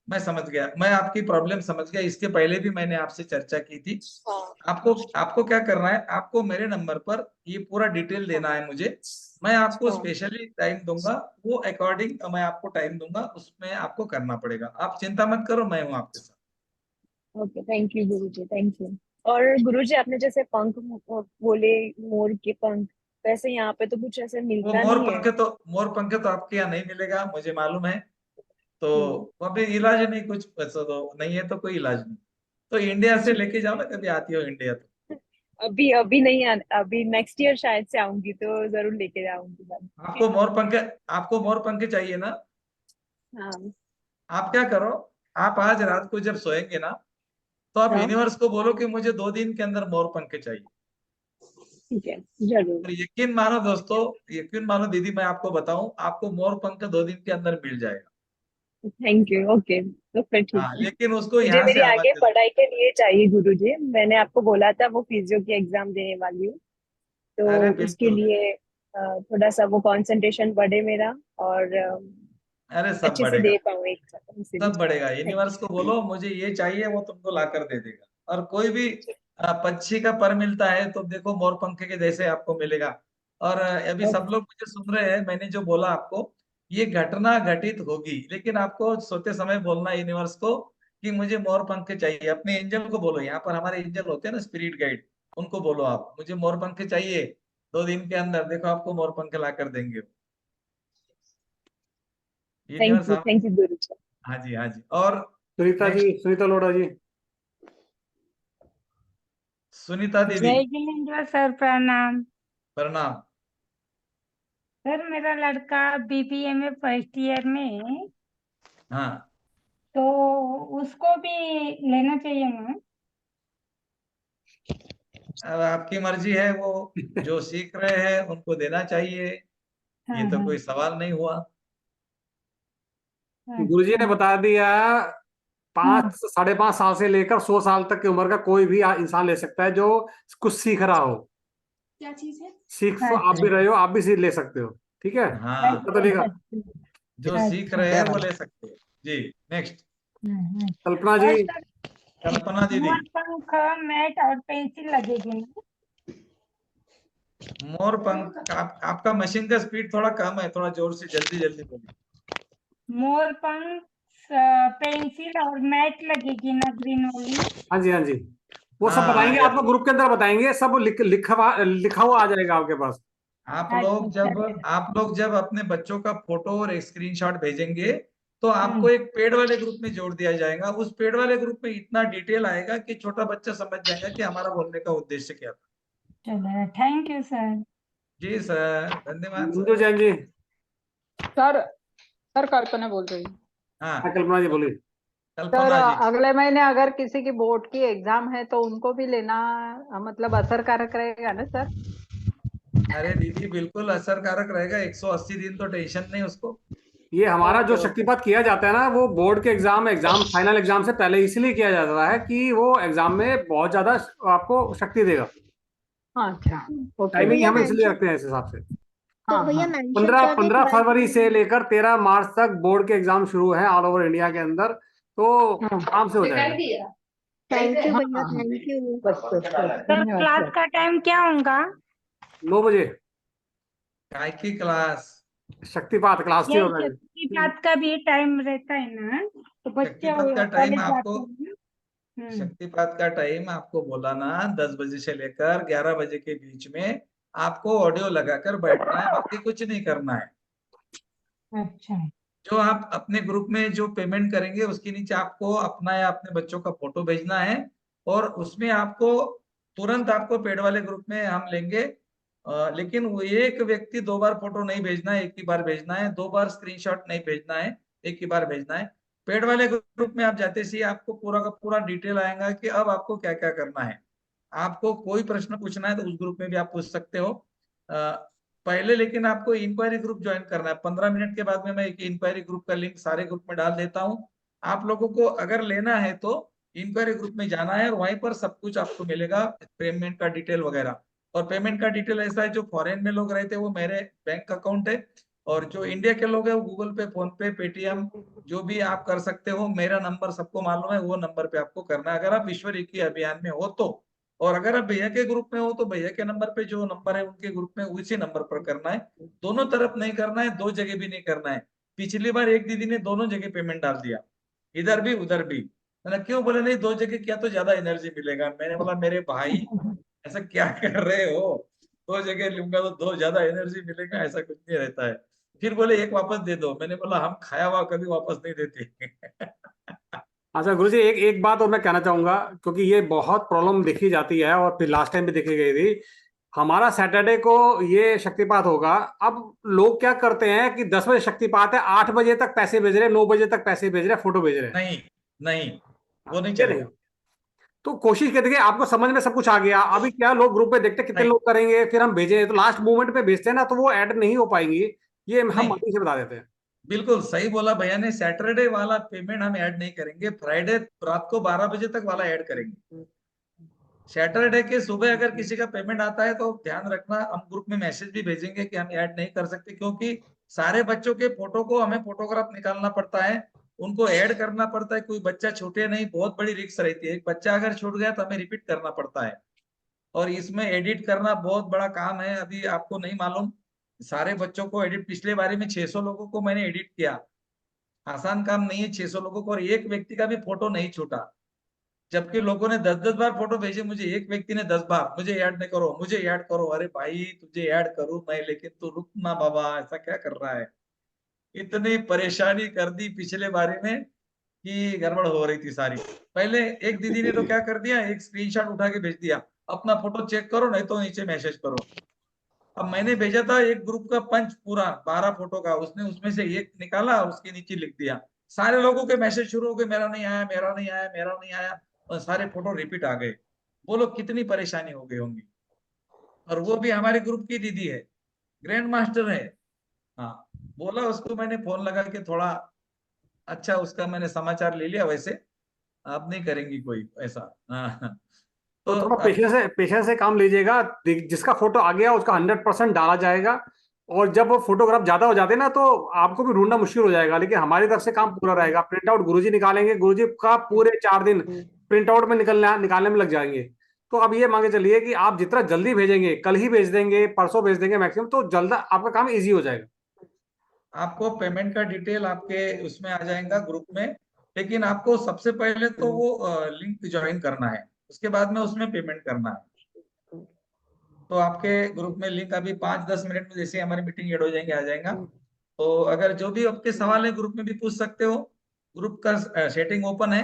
मैं समझ गया, मैं आपकी प्रॉब्लम समझ गया। इसके पहले भी मैंने आपसे चर्चा की थी। हाँ आपको आपको क्या करना है, आपको मेरे नंबर पर ये पूरा डिटेल हाँ देना है मुझे। मैं आपको हाँ। स्पेशली टाइम दूंगा, वो अकॉर्डिंग मैं आपको टाइम दूंगा, उसमें आपको करना पड़ेगा। आप चिंता मत करो, मैं हूँ आपके साथ। Okay, thank you Guruji, thank you. और गुरुजी आपने जैसे पंख बोले, मोर के पंख, वैसे यहाँ पे तो कुछ ऐसे वो मिलता नहीं है। मोर पंख तो आपके यहाँ नहीं मिलेगा, मुझे मालूम है। तो हम्म। अभी इलाज नहीं, कुछ पैसा तो नहीं है, तो कोई इलाज नहीं। तो इंडिया से ठीक लेके है। जाओ ना, कभी आती हो इंडिया तो। अभी अभी नहीं अभी नेक्स्ट ईयर शायद से आऊंगी, तो जरूर लेके जाऊंगी बाद में। आपको मोर पंख आपको मोर पंख चाहिए ना? हाँ आप क्या करो, आप आज रात को जब सोएंगे ना, तो आप हाँ। यूनिवर्स को बोलो कि मुझे 2 दिन के अंदर मोर पंख चाहिए। ठीक है, जरूर। और यकीन मानो दोस्तों, यकीन मानो दीदी, मैं आपको बताऊं, आपको मोर पंख 2 दिन के अंदर मिल जाएगा। Thank you. ओके, तो फिर ठीक हाँ, है। लेकिन उसको मुझे यहाँ से मेरी आवाज आगे दे दो। पढ़ाई के लिए चाहिए गुरुजी, मैंने आपको बोला था वो फिजियो की एग्जाम देने वाली हूँ, अरे तो उसके बिल्कुल, लिए थोड़ा सा वो कंसंट्रेशन बढ़े मेरा, और अरे सब अच्छे से बढ़ेगा, दे पाऊँ एक साथ इसीलिए। सब बढ़ेगा। थैंक यूनिवर्स को बोलो मुझे ये चाहिए, वो तुमको ला कर दे देगा। और कोई भी पक्षी का पर मिलता है तो देखो मोर पंख के जैसे आपको मिलेगा। और अभी यू। सब लोग मुझे सुन रहे हैं, मैंने जो बोला आपको, ये घटना घटित होगी, लेकिन आपको सोते समय बोलना यूनिवर्स को कि मुझे मोर पंख चाहिए। अपने एंजल को बोलो, यहाँ पर हमारे एंजल होते हैं ना, स्पिरिट गाइड, उनको बोलो आप मुझे मोर पंख चाहिए 2 दिन के अंदर, देखो आपको मोर पंख ला कर देंगे यूनिवर्स। थैंक यू गुरुजी। हाँ जी, हाँ जी। और सुनीता जी, नेक्स्ट, सुनीता लोढ़ा जी। सुनीता दीदी, जय जिनेन्द्र सर, प्रणाम। प्रणाम। सर मेरा लड़का बीबीए में फर्स्ट ईयर में है, हाँ, तो उसको भी लेना चाहिए ना? अब आपकी मर्जी है, वो जो सीख रहे हैं उनको देना चाहिए, ये हाँ तो हाँ। कोई सवाल नहीं हुआ। गुरुजी अच्छा। ने बता दिया 5 5.5 साल से लेकर 100 साल तक की उम्र का कोई भी इंसान ले सकता है जो कुछ सीख रहा हो। क्या चीज है? सीख तो आप भी रहे हो, आप भी सीख ले सकते हो। ठीक है, हाँ, तो लेगा। जो सीख रहे हैं वो ले सकते हैं जी। नेक्स्ट, कल्पना जी। और सर कल्पना दीदी। मोर पंख मैट और पेंसिल लगेगी ना? मोर पंख, आपका मशीन का स्पीड थोड़ा कम है, थोड़ा जोर से जल्दी जल्दी बोलिए। मोर पंख पेंसिल और मैट लगेगी ना, ग्रीन वाली? हाँ जी, हाँ जी, वो सब हाँ, बताएंगे yes। आपको, ग्रुप के अंदर बताएंगे सब, लिखा हुआ आ जाएगा आपके पास। आप लोग जब अपने बच्चों का फोटो और एक स्क्रीनशॉट भेजेंगे तो आपको एक पेड वाले ग्रुप में जोड़ दिया जाएगा। उस पेड वाले ग्रुप में इतना डिटेल आएगा कि छोटा बच्चा समझ जाएगा कि हमारा बोलने का उद्देश्य क्या था। चलो, थैंक यू सर। जी सर, धन्यवाद इंदु सर। जैन जी। सर कल्पना बोल रही हूँ। हाँ, कल्पना जी बोलिए। सर कल्पना जी। अगले महीने अगर किसी की बोर्ड की एग्जाम है तो उनको भी लेना मतलब असरकारक रहेगा ना सर? अरे दीदी, बिल्कुल असरकारक रहेगा। 180 दिन तो टेंशन नहीं उसको। ये हमारा जो ओके, ओके। शक्तिपात किया जाता है ना, वो बोर्ड के एग्जाम फाइनल एग्जाम से पहले इसलिए किया जाता है कि वो एग्जाम में बहुत ज्यादा आपको शक्ति देगा। अच्छा, ओके। टाइमिंग भैया हम इसलिए मेंशन रखते हैं इस हिसाब से। तो हाँ, भैया हाँ। मेंशन 15 कर दें 15 थोड़ा। फरवरी से लेकर 13 मार्च तक बोर्ड के एग्जाम शुरू हैं ऑल ओवर इंडिया के अंदर, तो हाँ, आराम से हो जाएगा। थैंक यू हाँ, भैया, हाँ, हाँ। Thank you. बस बस बस, सर धन्यवाद क्लास सर। का टाइम क्या होगा? 9 बजे काय की क्लास? शक्तिपात क्लास 3 ये होगा। शक्तिपात का भी टाइम रहता है ना, तो बच्चे शक्तिपात का टाइम कॉलेज जाते आपको हैं ना? शक्तिपात का टाइम आपको बोला ना, 10 बजे से लेकर 11 बजे के बीच में आपको ऑडियो लगाकर बैठना है, बाकी कुछ नहीं करना है। अच्छा। जो आप अपने ग्रुप में जो पेमेंट करेंगे उसके नीचे आपको अपना या अपने बच्चों का फोटो भेजना है, और उसमें आपको तुरंत आपको पेड वाले ग्रुप में हम लेंगे। लेकिन वो एक व्यक्ति 2 बार फोटो नहीं भेजना है, एक ही बार भेजना है। 2 बार स्क्रीनशॉट नहीं भेजना है, एक ही बार भेजना है। पेड वाले ग्रुप में आप जाते ही आपको पूरा का पूरा डिटेल आएगा कि अब आपको क्या क्या करना है। आपको कोई प्रश्न पूछना है तो उस ग्रुप में भी आप पूछ सकते हो। पहले लेकिन आपको इंक्वायरी ग्रुप ज्वाइन करना है। 15 मिनट के बाद में मैं एक इंक्वायरी ग्रुप का लिंक सारे ग्रुप में डाल देता हूँ। आप लोगों को अगर लेना है तो इंक्वायरी ग्रुप में जाना है, और वहीं पर सब कुछ आपको मिलेगा, पेमेंट का डिटेल वगैरह। और पेमेंट का डिटेल ऐसा है, जो फॉरेन में लोग रहते हैं वो मेरे बैंक अकाउंट है, और जो इंडिया के लोग हैं वो गूगल पे, फोन पे, पेटीएम जो भी आप कर सकते हो। मेरा नंबर सबको मालूम है, वो नंबर पे आपको करना है अगर आप विश्व रेकी अभियान में हो तो। और अगर आप भैया के ग्रुप में हो तो भैया के नंबर पे जो नंबर है उनके ग्रुप में उसी नंबर पर करना है। दोनों तरफ नहीं करना है, 2 जगह भी नहीं करना है। पिछली बार एक दीदी ने दोनों जगह पेमेंट डाल दिया, इधर भी उधर भी। मैंने क्यों, बोले नहीं 2 जगह किया तो ज्यादा एनर्जी मिलेगा। मैंने बोला मेरे भाई ऐसा क्या कर रहे हो, 2 जगह लूंगा तो 2 ज्यादा एनर्जी मिलेगा, ऐसा कुछ नहीं रहता है। फिर बोले एक वापस दे दो, मैंने बोला हम खाया हुआ कभी वापस नहीं देते। अच्छा गुरुजी, एक बात और मैं कहना चाहूंगा, क्योंकि ये बहुत प्रॉब्लम देखी जाती है और फिर लास्ट टाइम भी देखी गई थी। हमारा सैटरडे को ये शक्तिपात होगा। अब लोग क्या करते हैं कि 10 बजे शक्तिपात है, 8 बजे तक पैसे भेज रहे हैं, 9 बजे तक पैसे भेज रहे हैं, फोटो भेज रहे हैं। नहीं नहीं, वो नहीं ये चलेगा। तो कोशिश करते हैं, आपको समझ में सब कुछ आ गया। अभी क्या लोग ग्रुप पे देखते हैं कितने नहीं, लोग करेंगे, फिर हम भेजें तो लास्ट मोमेंट पे भेजते हैं ना, तो वो ऐड नहीं हो पाएंगी। ये हम नहीं, अभी से बता देते हैं। बिल्कुल सही बोला भैया ने। सैटरडे वाला पेमेंट हम ऐड नहीं करेंगे, फ्राइडे रात को 12 बजे तक वाला ऐड करेंगे। सैटरडे के सुबह अगर किसी का पेमेंट आता है तो ध्यान रखना, हम ग्रुप में मैसेज भी भेजेंगे कि हम ऐड नहीं कर सकते, क्योंकि सारे बच्चों के फोटो को हमें फोटोग्राफ निकालना पड़ता है, उनको ऐड करना पड़ता है। कोई बच्चा छूटे नहीं, बहुत बड़ी रिस्क रहती है। एक बच्चा अगर छूट गया तो हमें रिपीट करना पड़ता है, और इसमें एडिट करना बहुत बड़ा काम है। अभी आपको नहीं मालूम, सारे बच्चों को एडिट, पिछले बारी में 600 लोगों को मैंने एडिट किया। आसान काम नहीं है 600 लोगों को, और एक व्यक्ति का भी फोटो नहीं छूटा। जबकि लोगों ने 10-10 बार फोटो भेजे मुझे, एक व्यक्ति ने 10 बार मुझे ऐड नहीं करो, मुझे ऐड करो। अरे भाई तुझे ऐड करूं मैं, लेकिन तू रुक ना बाबा, ऐसा क्या कर रहा है। इतनी परेशानी कर दी पिछले बारे में कि गड़बड़ हो रही थी सारी। पहले एक दीदी ने तो क्या कर दिया, एक स्क्रीनशॉट उठा के भेज दिया, अपना फोटो चेक करो नहीं तो नीचे मैसेज करो। अब मैंने भेजा था एक ग्रुप का पंच पूरा 12 फोटो का, उसने उसमें से एक निकाला, उसके नीचे लिख दिया। सारे लोगों के मैसेज शुरू हो गए, मेरा नहीं आया, मेरा नहीं आया, मेरा नहीं आया, और सारे फोटो रिपीट आ गए। बोलो कितनी परेशानी हो गई होंगी। और वो भी हमारे ग्रुप की दीदी है, ग्रैंड मास्टर है। हाँ, बोला उसको मैंने फोन लगा के, थोड़ा अच्छा उसका मैंने समाचार ले लिया। वैसे आप नहीं करेंगी कोई ऐसा। हाँ। तो थोड़ा आप पेशेंस से काम लीजिएगा। जिसका फोटो आ गया उसका 100% डाला जाएगा, और जब वो फोटोग्राफ ज्यादा हो जाते हैं ना तो आपको भी ढूंढना मुश्किल हो जाएगा, लेकिन हमारी तरफ से काम पूरा रहेगा। प्रिंट आउट गुरुजी निकालेंगे, गुरुजी का पूरे 4 दिन प्रिंट आउट में निकालने में लग जाएंगे। तो अब ये मांगे चलिए कि आप जितना जल्दी भेजेंगे, कल ही भेज देंगे, परसों भेज देंगे मैक्सिमम, तो जल्द आपका काम इजी हो जाएगा। आपको पेमेंट का डिटेल आपके उसमें आ जाएगा ग्रुप में, लेकिन आपको सबसे पहले तो वो लिंक ज्वाइन करना है, उसके बाद में उसमें पेमेंट करना है। तो आपके ग्रुप में लिंक अभी 5-10 मिनट में जैसे हमारी मीटिंग एड हो जाएंगे आ जाएगा। तो अगर जो भी आपके सवाल है ग्रुप में भी पूछ सकते हो। ग्रुप का सेटिंग ओपन है,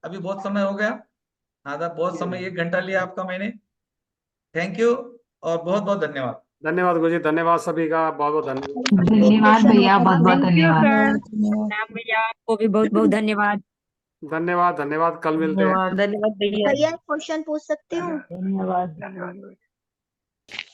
अभी बहुत समय हो गया, आधा बहुत समय 1 घंटा लिया आपका मैंने। थैंक यू और बहुत बहुत धन्यवाद। धन्यवाद गुरुजी, धन्यवाद सभी का, बहुत बहुत धन्यवाद। धन्यवाद भैया, बहुत बहुत थैंक यू धन्यवाद। सर। भैया आपको भी बहुत बहुत धन्यवाद। धन्यवाद, धन्यवाद, कल मिलते हैं। धन्यवाद भैया। भैया एक क्वेश्चन पूछ सकती हूँ? धन्यवाद।